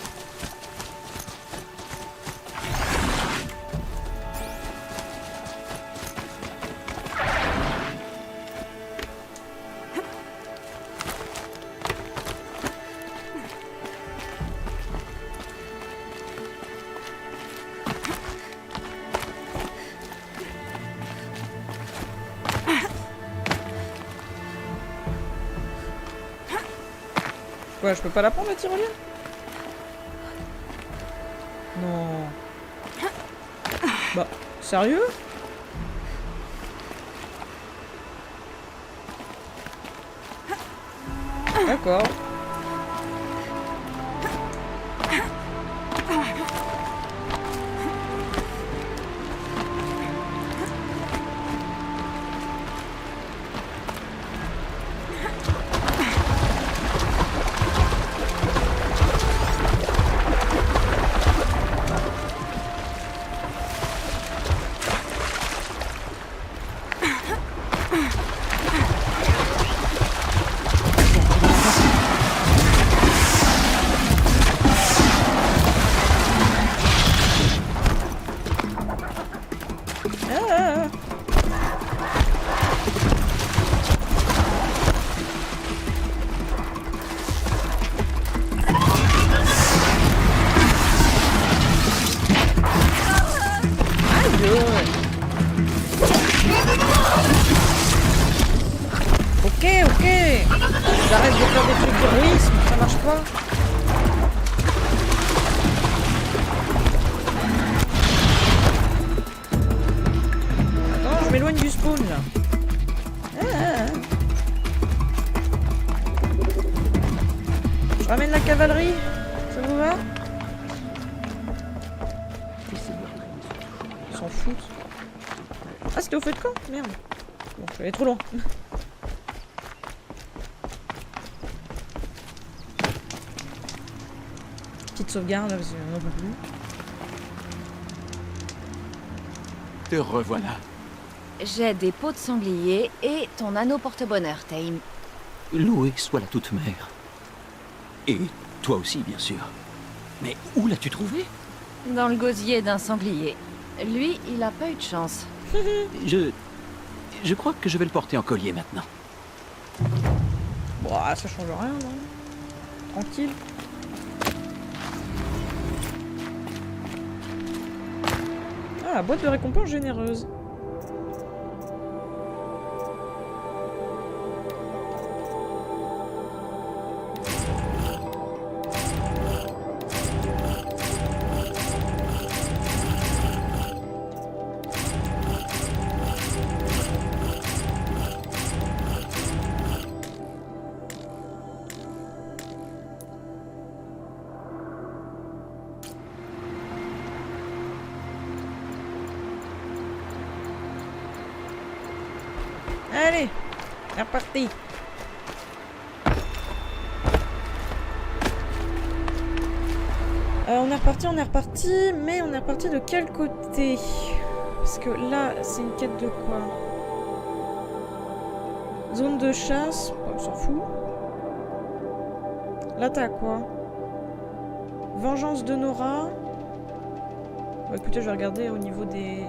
Quoi, je peux pas la prendre la tyrolienne? Non. Bah, sérieux? D'accord. Ok. J'arrête de faire des trucs d'héroïsme, ça marche pas. Attends, je m'éloigne du spawn là. Je ramène la cavalerie, ça vous va? Ils s'en foutent. Ah, c'était au feu de camp? Merde. Bon, je suis allé trop loin. Petite sauvegarde, parce qu'on n'en peut plus. Te revoilà. J'ai des peaux de sanglier et ton anneau porte-bonheur, Tame. Louée soit la toute mère. Et toi aussi, bien sûr. Mais où l'as-tu trouvé? Dans le gosier d'un sanglier. Lui, il a pas eu de chance. Je crois que je vais le porter en collier maintenant. Bon, ça change rien, non? tranquille. Ah, la boîte de récompense généreuse. Allez, c'est reparti. On est reparti, mais on est reparti de quel côté? Parce que là, c'est une quête de quoi? Zone de chasse, on s'en fout. Là, t'as quoi? Vengeance de Nora. Bon, écoutez, je vais regarder au niveau des...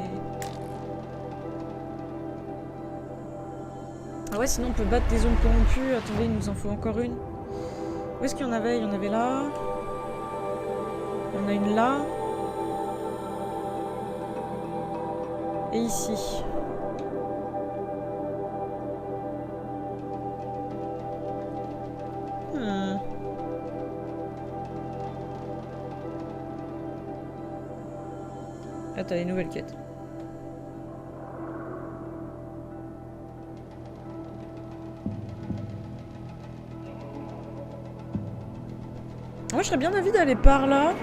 Ah ouais, sinon on peut battre des zones corrompues. Attendez, il nous en faut encore une. Où est-ce qu'il y en avait? Il y en avait là. Il y en a une là. Et ici. Là, t'as les nouvelles quêtes. Moi, je serais bien d'avis d'aller par là.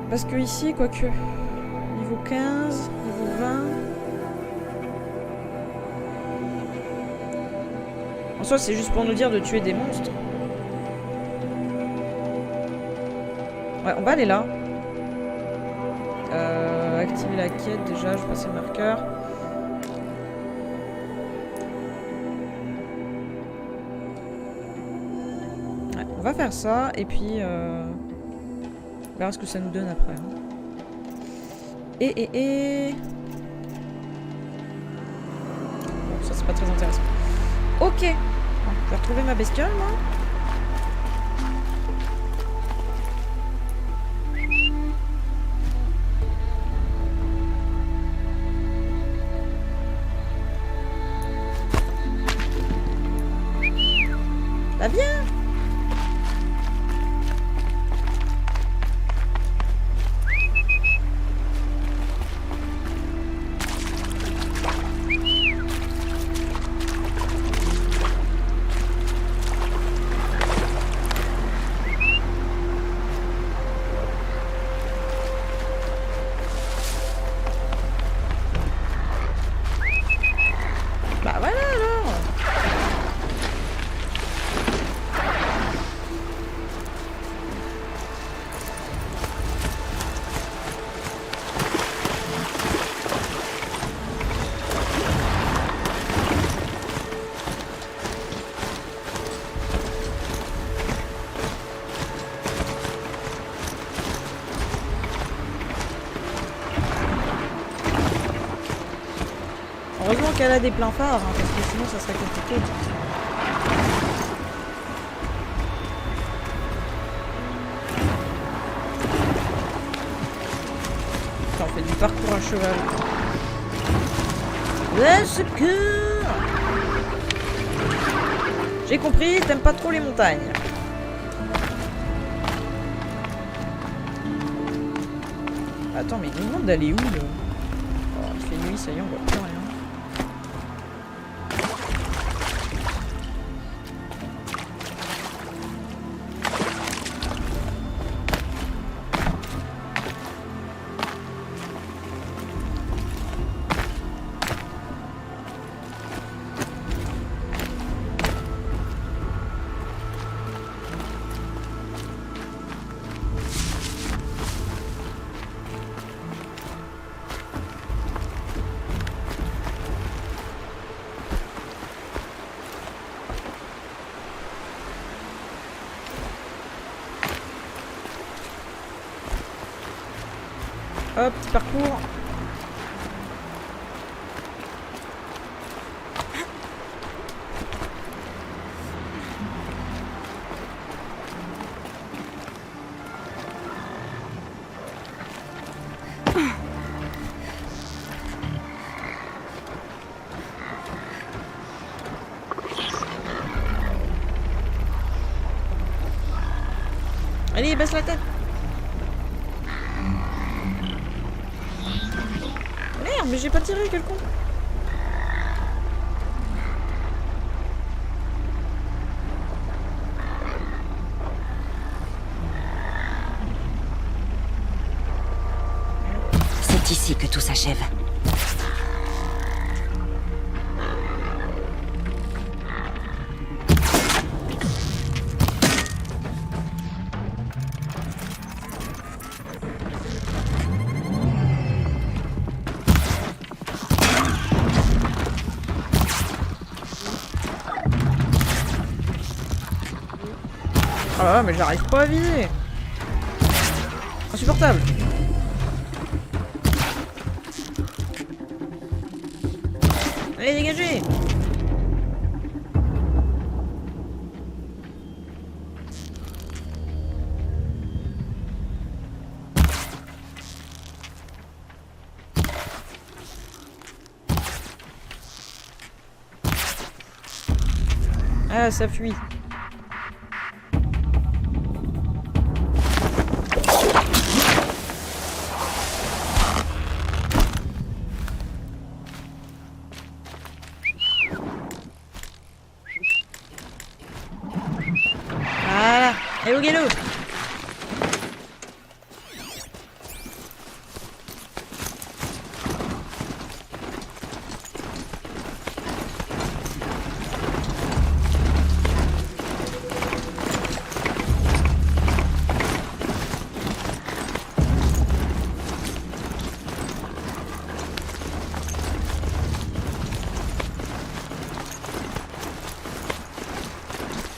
Parce que ici, quoique... Niveau 15, niveau 20... En soi, c'est juste pour nous dire de tuer des monstres. Ouais, on va aller là. Activer la quête, déjà, je passe le marqueur. Ouais, on va faire ça, et puis... on verra ce que ça nous donne après. Hein. Et... Bon, ça c'est pas très intéressant. Ok. Bon, je vais retrouver ma bestiole, moi. Bah viens. Bah voilà alors. Heureusement qu'elle a des pleins phares, hein, parce que sinon ça serait compliqué. Putain, on fait du parcours à cheval. Le secours! J'ai compris, t'aimes pas trop les montagnes. Attends, mais il nous demande d'aller où, là? Oh, il fait nuit, ça y est, on voit plus rien. Hop, petit parcours. Allez, baisse la tête. Merde, mais j'ai pas tiré, quel con. C'est ici que tout s'achève. Ah mais j'arrive pas à viser. Insupportable. Allez, dégagez. Ah, ça fuit. Voilà. Et au galop.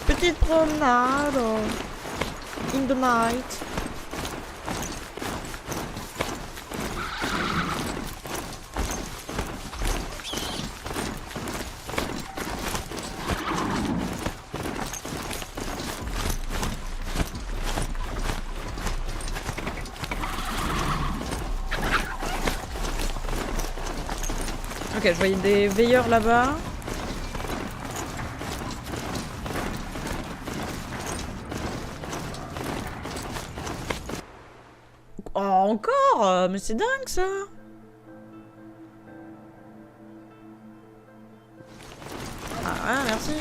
Petite promenade in the night. Ok, je voyais des veilleurs là-bas. Oh, encore? Mais c'est dingue ça! Ah, merci.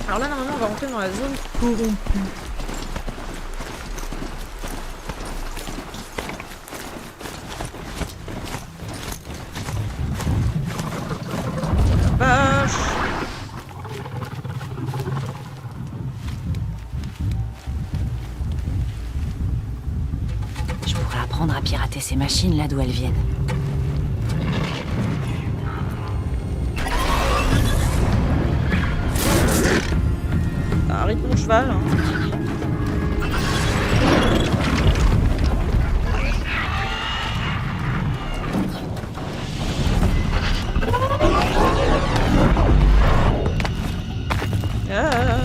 Alors là, normalement, on va rentrer dans la zone corrompue. Vache! Je pourrais apprendre à pirater ces machines là d'où elles viennent. Arrête mon cheval, hein. Ah,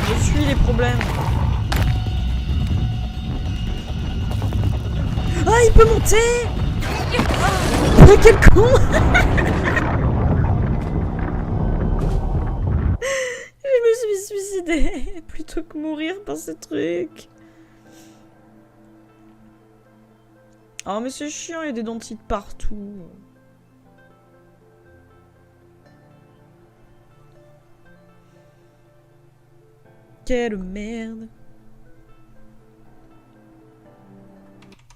je suis les problèmes. Ah, il peut monter. Mais quel con. Je me suis suicidée plutôt que mourir par ce truc. Oh mais c'est chiant, il y a des dentiers partout. Quelle merde.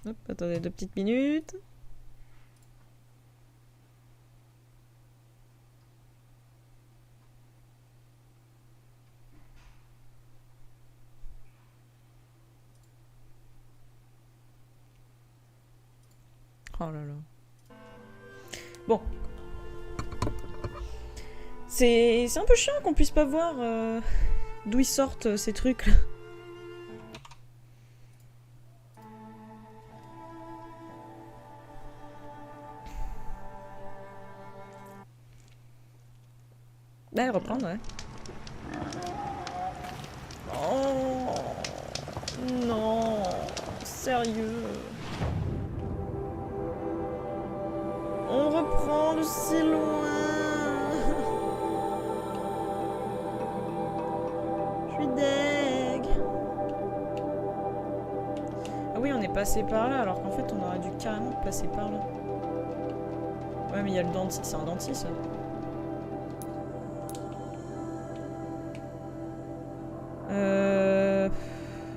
Hop, attendez 2 petites minutes. Oh là là. Bon. C'est un peu chiant qu'on puisse pas voir d'où ils sortent ces trucs là. Bah, reprendre, ouais. Oh non, sérieux. On reprend de si loin. oui, on est passé par là, alors qu'en fait, on aurait dû carrément passer par là. Ouais, mais il y a le dentiste. C'est un dentiste, ça.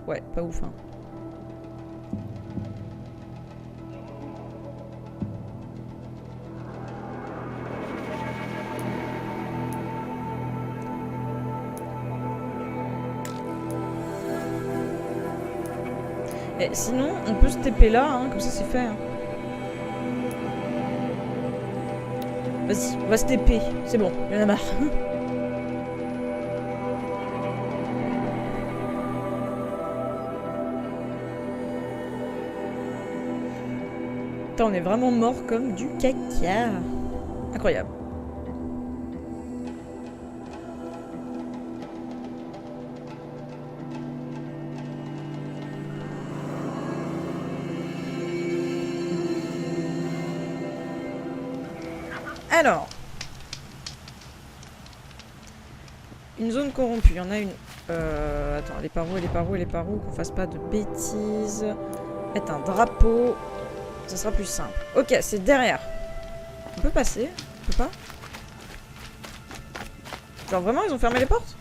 Ouais, pas ouf, hein. Et sinon, on peut se TP là, hein, comme ça c'est fait. Hein. Vas-y, on va se TP. C'est bon, il y en a marre. Putain, on est vraiment mort comme du caca. Incroyable. Alors, une zone corrompue, il y en a une. Attends, elle est par où, elle est par où, elle est par où, qu'on fasse pas de bêtises. Mettre un drapeau, ça sera plus simple. Ok, c'est derrière. On peut passer? On peut pas? Genre vraiment, ils ont fermé les portes?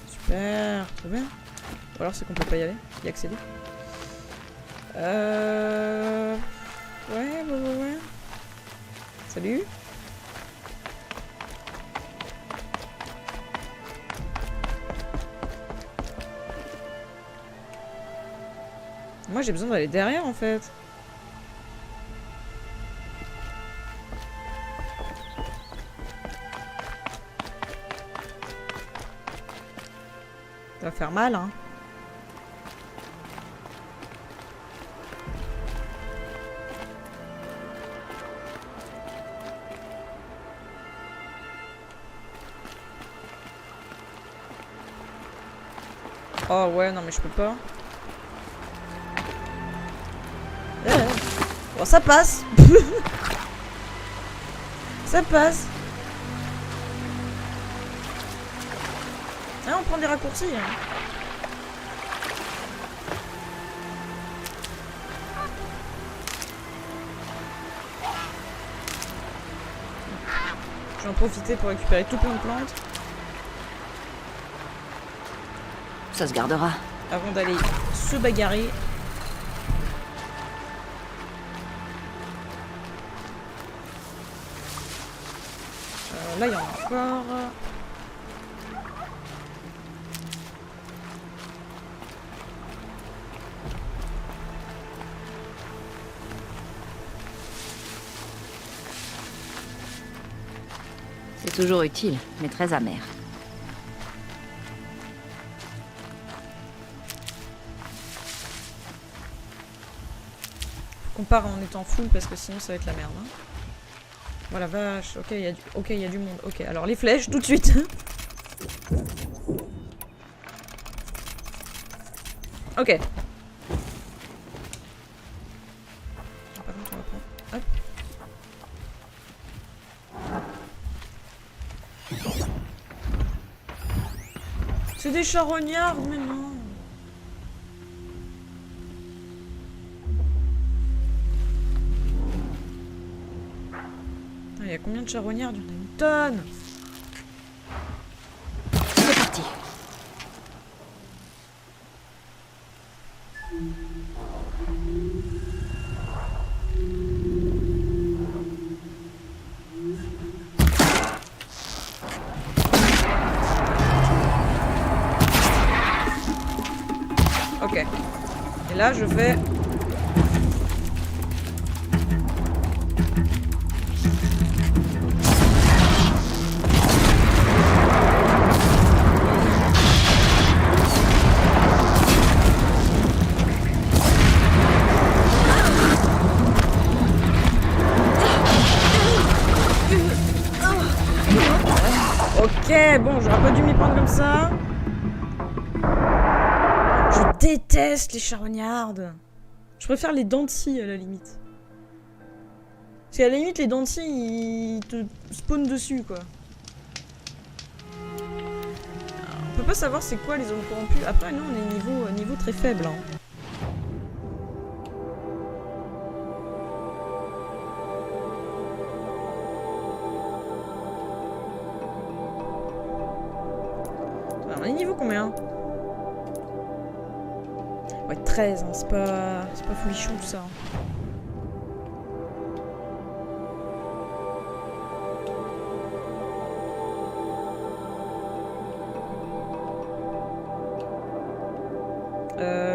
Super, trop bien. Ou alors c'est qu'on peut pas y aller, y accéder. Ouais. Salut. Moi j'ai besoin d'aller derrière en fait. Ça va faire mal hein. Oh ouais non mais je peux pas. Bon, ça passe. Ça passe. Ah, on prend des raccourcis. Hein. Je vais en profiter pour récupérer tout plein de plantes. Ça se gardera. Avant d'aller se bagarrer. Là, il y en a encore. C'est toujours utile, mais très amer. Faut qu'on part en étant full parce que sinon ça va être la merde. Hein. Voilà, vache. Ok, il y a du monde. Ok, alors les flèches, tout de suite. Ok. Par contre, on va prendre... Hop. C'est des charognards, mais non. Il y a combien de charognards? Il y en a une tonne. C'est parti. Ok. Et là, je fais... Ok, bon, j'aurais pas dû m'y prendre comme ça. Je déteste les charognards. Je préfère les dents de scie à la limite. Parce qu'à la limite, les dents de scie, ils te spawnent dessus, quoi. On peut pas savoir c'est quoi les zones corrompues. Après, nous, on est niveau très faible. Hein. On est niveau combien? Ouais, 13, hein, c'est pas folichon tout ça. Hein.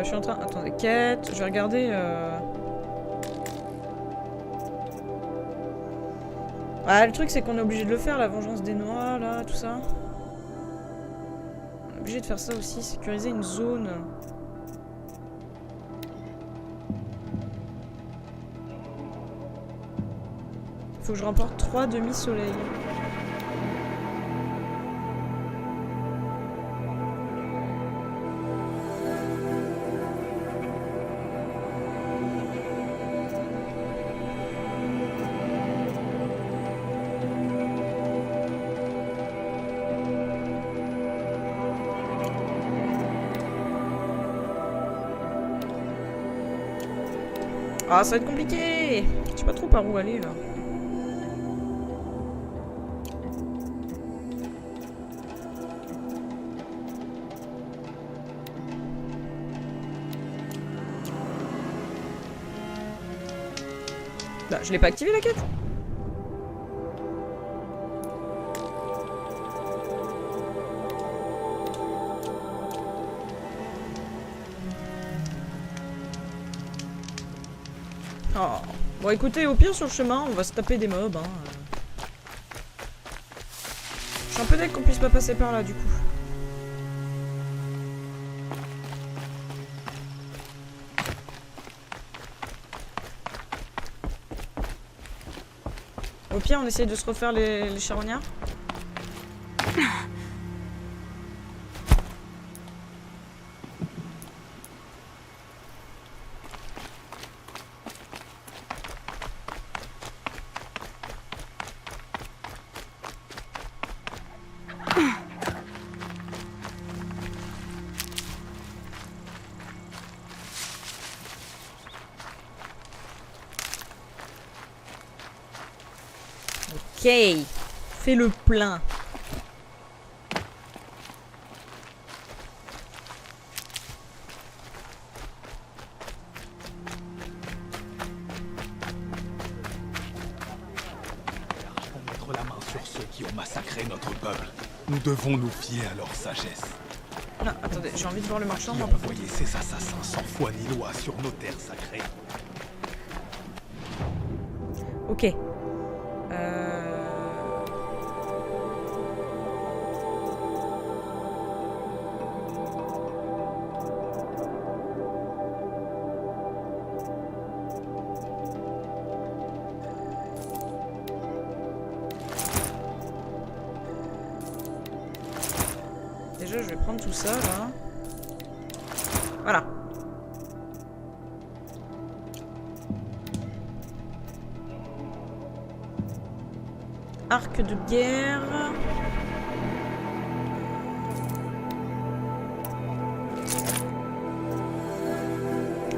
Je suis en train... Attendez, quête, je vais regarder... Ah, le truc c'est qu'on est obligé de le faire, la vengeance des Nora, là, tout ça. On est obligé de faire ça aussi, sécuriser une zone. Faut que je remporte 3 demi-soleils. Ah, ça va être compliqué! Je sais pas trop par où aller là. Bah, je l'ai pas activé la quête? Oh. Bon écoutez, au pire sur le chemin, on va se taper des mobs. Hein. Je suis un peu deg qu'on puisse pas passer par là du coup. Au pire, on essaye de se refaire les charognards. Ok, fais le plein. Pour mettre la main sur ceux qui ont massacré notre peuple, nous devons nous fier à leur sagesse. Non, attendez, j'ai envie de voir le marchand. Qui ont envoyé ces assassins sans foi ni loi sur nos terres sacrées. Ok. Déjà, je vais prendre tout ça, là. Voilà. Arc de guerre.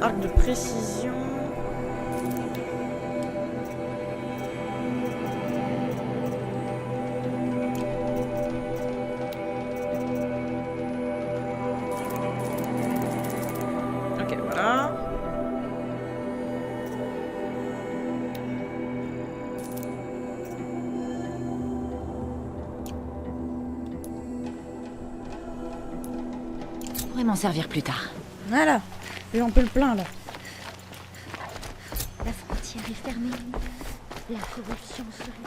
Arc de précision. Ok, voilà. Je pourrais m'en servir plus tard. Voilà. Et on peut le plein, là. La frontière est fermée. La corruption se répand.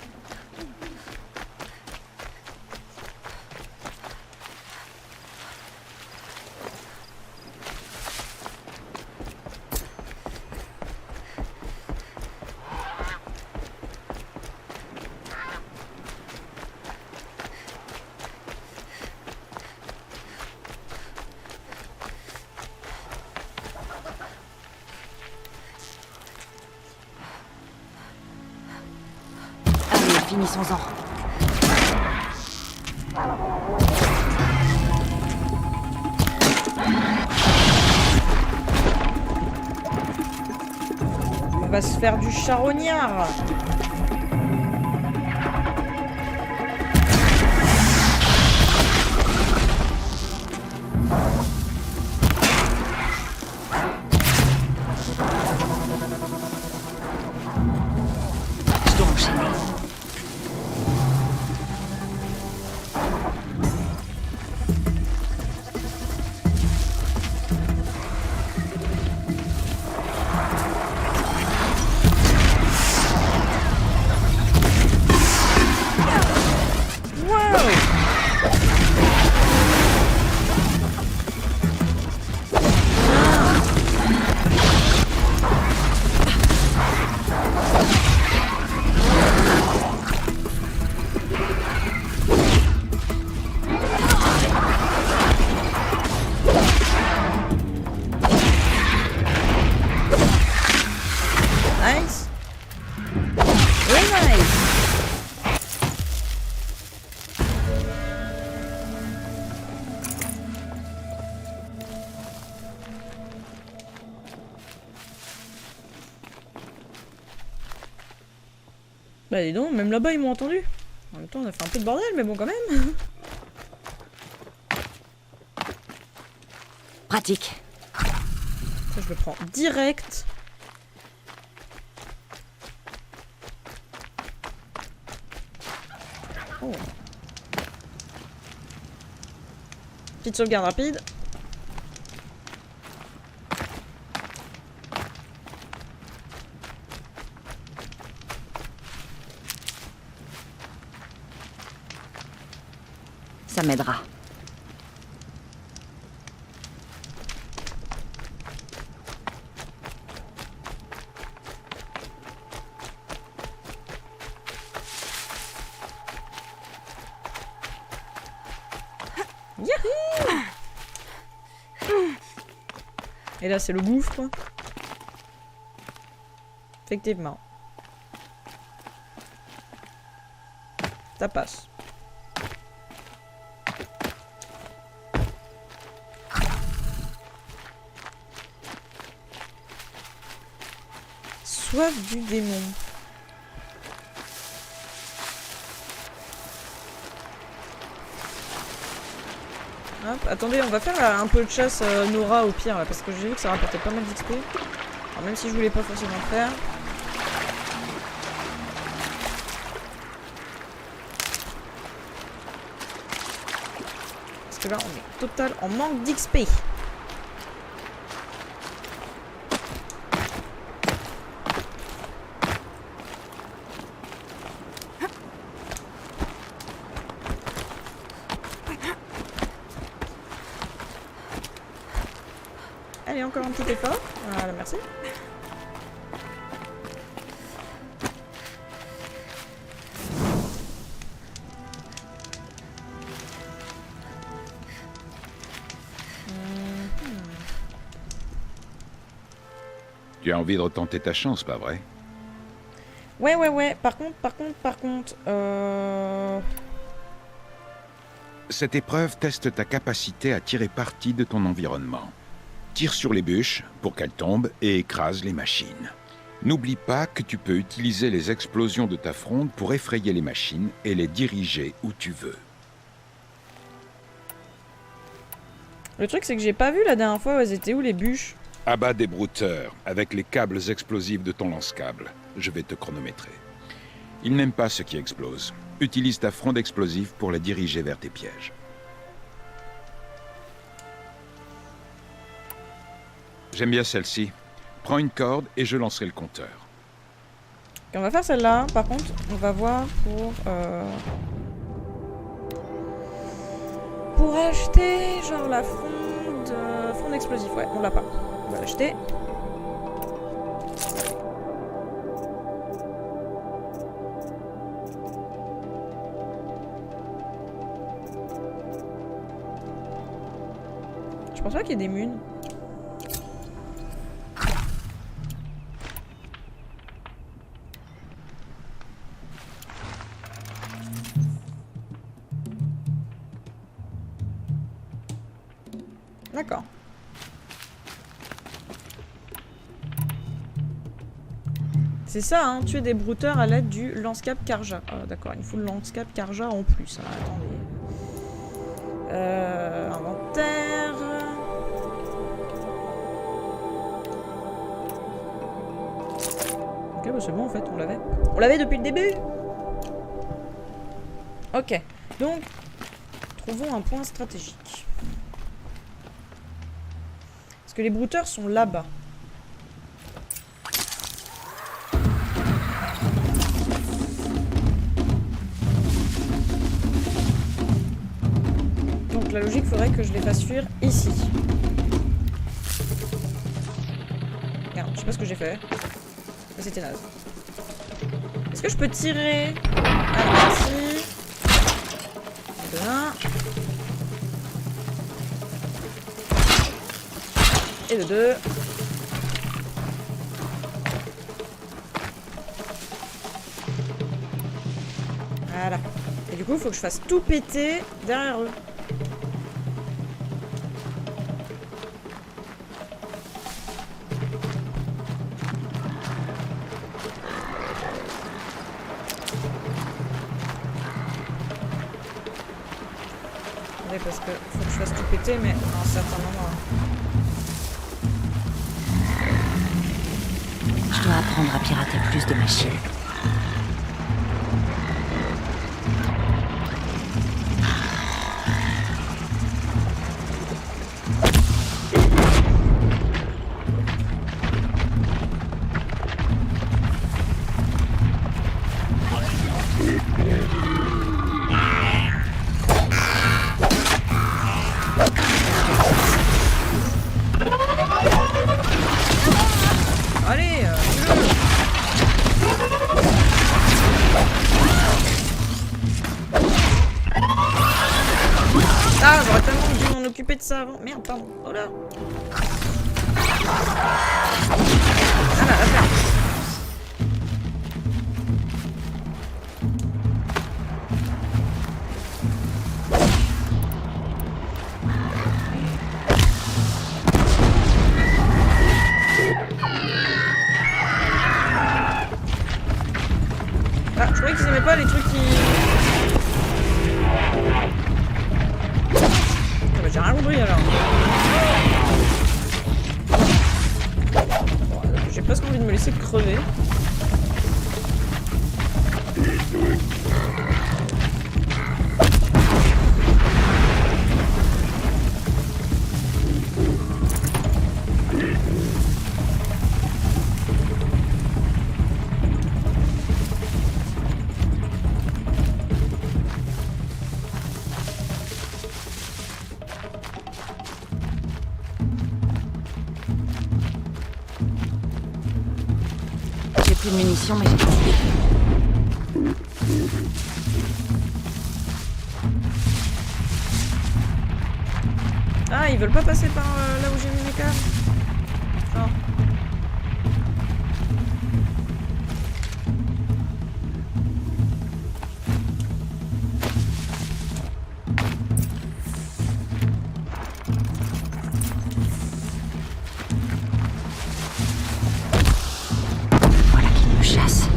Allez, finissons-en. On va se faire du charognard. Bah dis donc, même là-bas ils m'ont entendu. En même temps on a fait un peu de bordel, mais bon quand même. Pratique. Ça je le prends direct. Oh. Petite sauvegarde rapide. Ça m'aidera. Yahoo! Et là c'est le gouffre. Effectivement. Ça passe. Soif du démon. Hop, attendez, on va faire un peu de chasse Nora au pire, là, parce que j'ai vu que ça rapportait pas mal d'XP. Alors même si je voulais pas forcément le faire. Parce que là, on est total en manque d'XP. Allez, encore un petit effort. Voilà, merci. Tu as envie de retenter ta chance, pas vrai? Ouais. Par contre. Cette épreuve teste ta capacité à tirer parti de ton environnement. Tire sur les bûches pour qu'elles tombent et écrase les machines. N'oublie pas que tu peux utiliser les explosions de ta fronde pour effrayer les machines et les diriger où tu veux. Le truc, c'est que j'ai pas vu la dernière fois où elles étaient où les bûches. Abat des brouteurs avec les câbles explosifs de ton lance-câble. Je vais te chronométrer. Ils n'aiment pas ce qui explose. Utilise ta fronde explosive pour les diriger vers tes pièges. J'aime bien celle-ci. Prends une corde et je lancerai le compteur. Et on va faire celle-là. Par contre, on va voir pour acheter genre la fronde explosive. Ouais, on l'a pas. On va l'acheter. Je pense pas qu'il y ait des munes. D'accord. C'est ça, hein, tuer des brouteurs à l'aide du lance-cap Karja. Ah, d'accord, il faut le lance-cap Karja en plus. Alors, attendez. Inventaire. Ok, bah c'est bon en fait, on l'avait. On l'avait depuis le début. Ok, donc, trouvons un point stratégique. Parce que les brouteurs sont là-bas. Donc la logique ferait que je les fasse fuir ici. Merde, je sais pas ce que j'ai fait. Mais c'était naze. Est-ce que je peux tirer? Ah, merci. Et de un. Et de deux. Voilà. Et du coup, il faut que je fasse tout péter derrière eux. parce que faut que je fasse tout péter, mais à un certain moment. Je dois apprendre à pirater plus de machines. Allez, ah, j'aurais tellement dû m'en occuper de ça avant. Merde, pardon. Oh là. Ah là, la ferme. Ah, je croyais qu'ils aimaient pas les trucs qui... Ah bah j'ai rien compris alors. Bon, j'ai presque envie de me laisser crever. J'ai plus de munitions, mais j'ai pas de... Ah, ils veulent pas passer par là où j'ai mis mes câbles. Non. Voilà qui me chasse.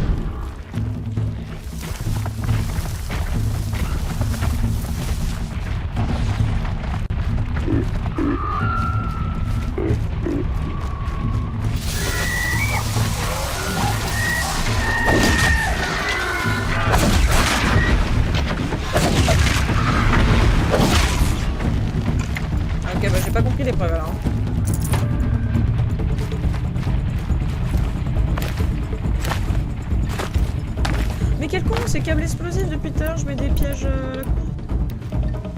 Ok, bah j'ai pas compris l'épreuve alors. Mais quel con, ces câbles explosifs depuis tout à l'heure, je mets des pièges à la con.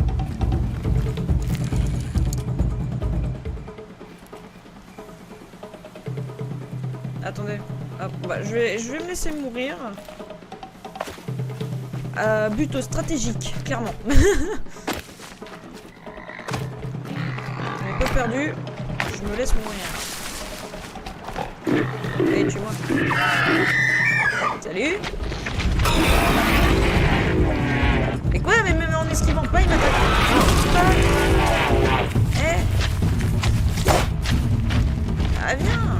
Attendez. Hop, bah, je vais me laisser mourir. But stratégique, clairement. On n'est pas perdu. Je me laisse mourir. Allez, tue-moi. Salut. Mais quoi? Mais même en esquivant pas, il m'attaque. Eh. Ah, viens.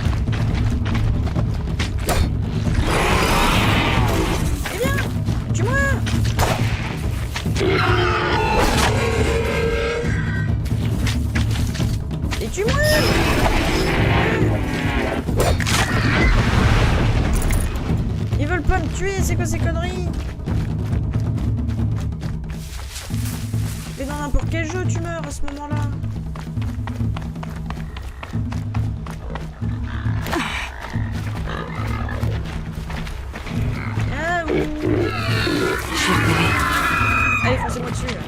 Eh bien, tue-moi. Et tue-moi. Ils veulent pas me tuer, c'est quoi ces conneries? Mais dans n'importe quel jeu, tu meurs à ce moment-là. Ah oui. Allez, foncez-moi dessus, là.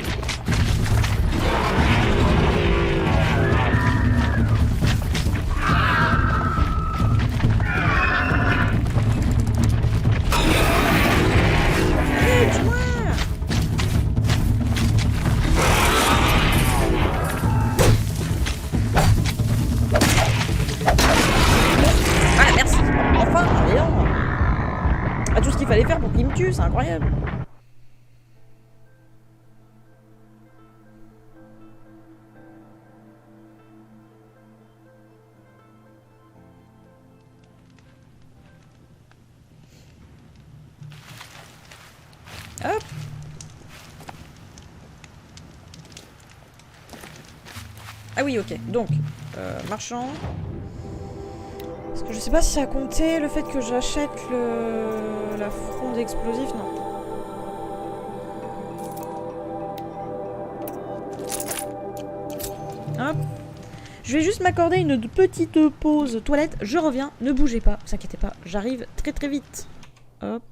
Allez, tue-moi. Ah, merci. Enfin, rien. Ah, tout ce qu'il fallait faire pour qu'il me tue, c'est incroyable. Hop. Ah oui, ok. Donc, marchand. Parce que je sais pas si ça a compté le fait que j'achète la fronde explosive, non. Hop. Je vais juste m'accorder une petite pause toilette. Je reviens, ne bougez pas, ne vous inquiétez pas, j'arrive très très vite. Hop.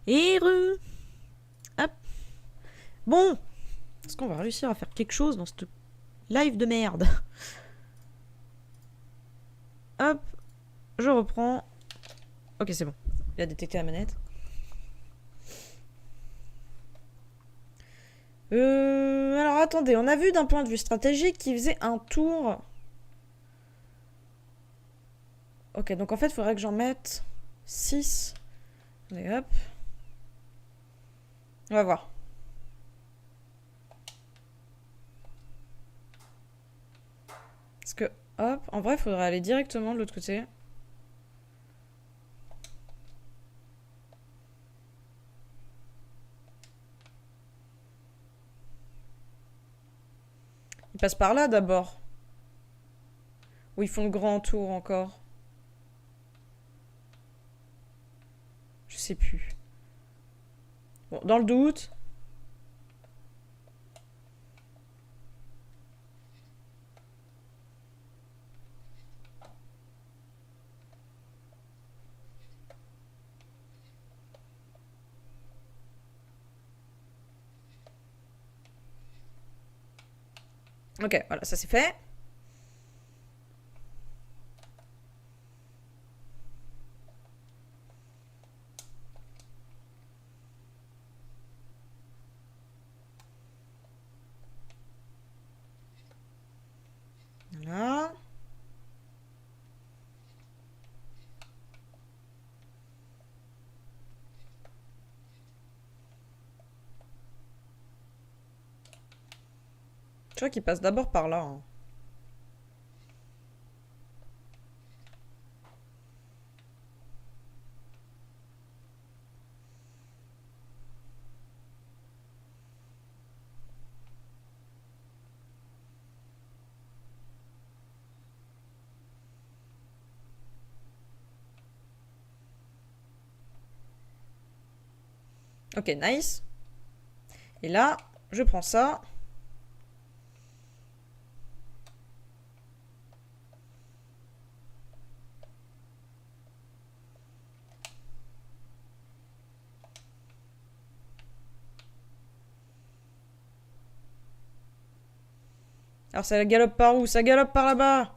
Et hop. Bon. Est-ce qu'on va réussir à faire quelque chose dans cette live de merde? Hop. Je reprends. Ok, c'est bon. Il a détecté la manette. Alors attendez, on a vu d'un point de vue stratégique qu'il faisait un tour. Ok, donc en fait, il faudrait que j'en mette 6. Allez, hop. On va voir. Parce que, hop, en vrai, il faudrait aller directement de l'autre côté. Ils passent par là d'abord. Ou ils font le grand tour encore. Je sais plus. Bon, dans le doute. Ok, voilà, ça c'est fait. Voilà. crois qu'il passe d'abord par là. Hein. Ok, nice. Et là, je prends ça. Alors ça galope par où? Ça galope par là-bas.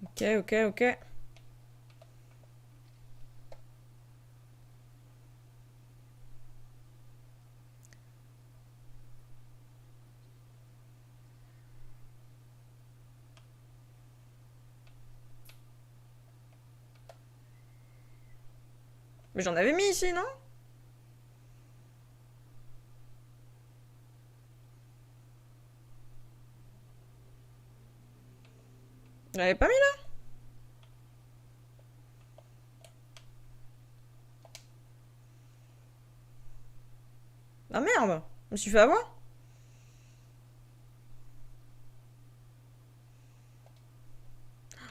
Ok, ok, ok. Mais j'en avais mis ici, non? Je l'avais pas mis là? Ah merde! Je me suis fait avoir?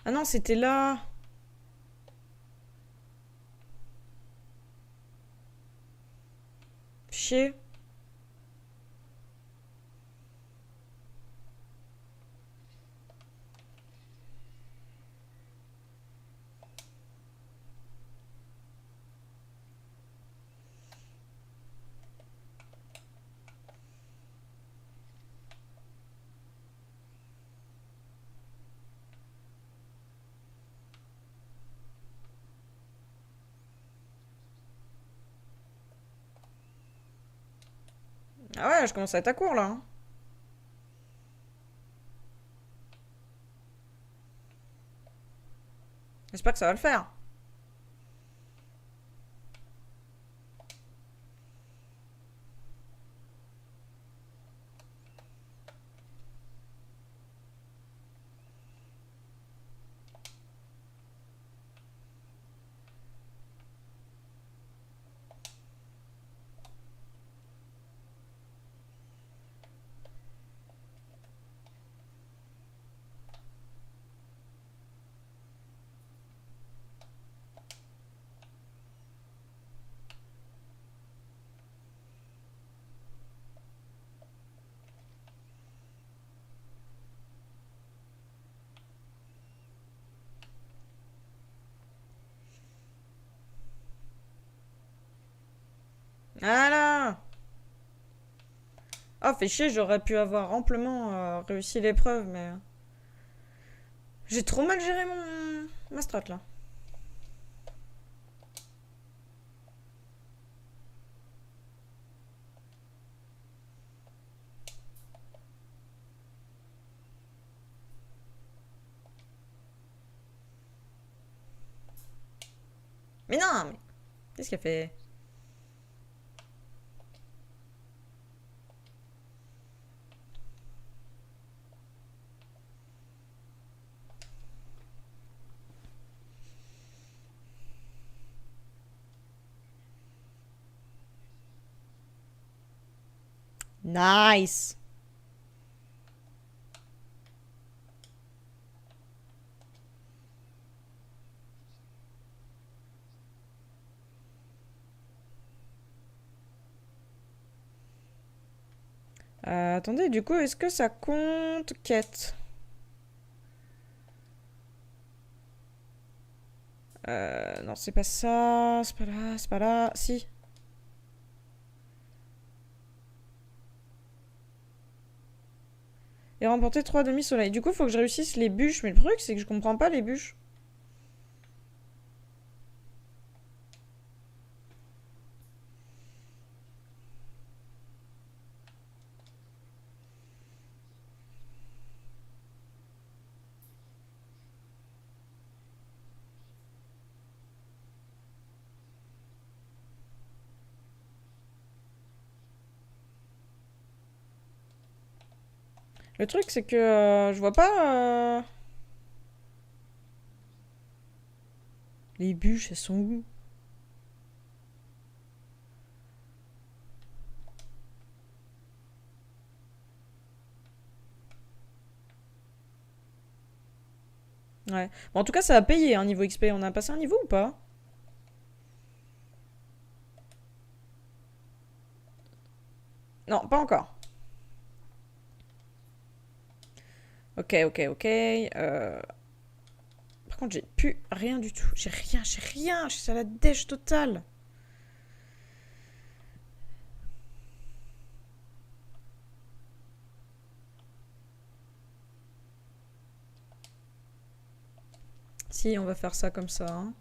Ah non, c'était là. Chier. Ah ouais, je commence à être à court là. Hein. J'espère que ça va le faire. Voilà. Ah, fait chier, j'aurais pu avoir amplement réussi l'épreuve, mais... J'ai trop mal géré ma strat, là. Mais non, mais... Qu'est-ce qu'elle fait? Nice. Attendez, du coup, est-ce que ça compte quête? Non, c'est pas ça, c'est pas là, c'est pas là, si. Et remporter 3 demi-soleils. Du coup, faut que je réussisse les bûches, mais le truc, c'est que je comprends pas les bûches. Le truc, c'est que je vois pas... Les bûches, elles sont où? Ouais. Bon, en tout cas, ça a payé, hein, niveau XP. On a passé un niveau ou pas? Non, pas encore. Ok, ok, ok. Par contre, j'ai plus rien du tout. J'ai rien. Je suis à la dèche totale. Si, on va faire ça comme ça. Hein.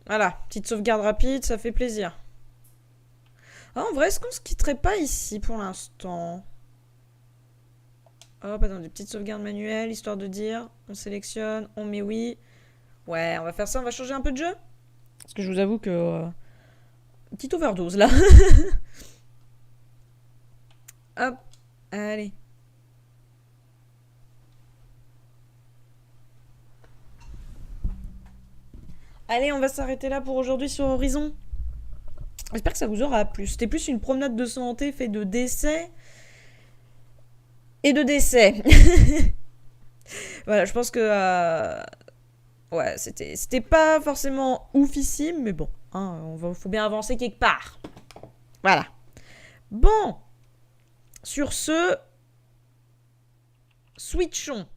Voilà, petite sauvegarde rapide, ça fait plaisir. Ah, en vrai, est-ce qu'on se quitterait pas ici pour l'instant? Hop, attends, des petites sauvegardes manuelles, histoire de dire. On sélectionne, on met oui. Ouais, on va faire ça, on va changer un peu de jeu. Parce que je vous avoue que... petite overdose, là. Hop, allez. Allez, on va s'arrêter là pour aujourd'hui sur Horizon. J'espère que ça vous aura plu. C'était plus une promenade de santé faite de décès et de décès. Voilà, je pense que... ouais, c'était pas forcément oufissime, mais bon, hein, faut bien avancer quelque part. Voilà. Bon. Sur ce... Switchons.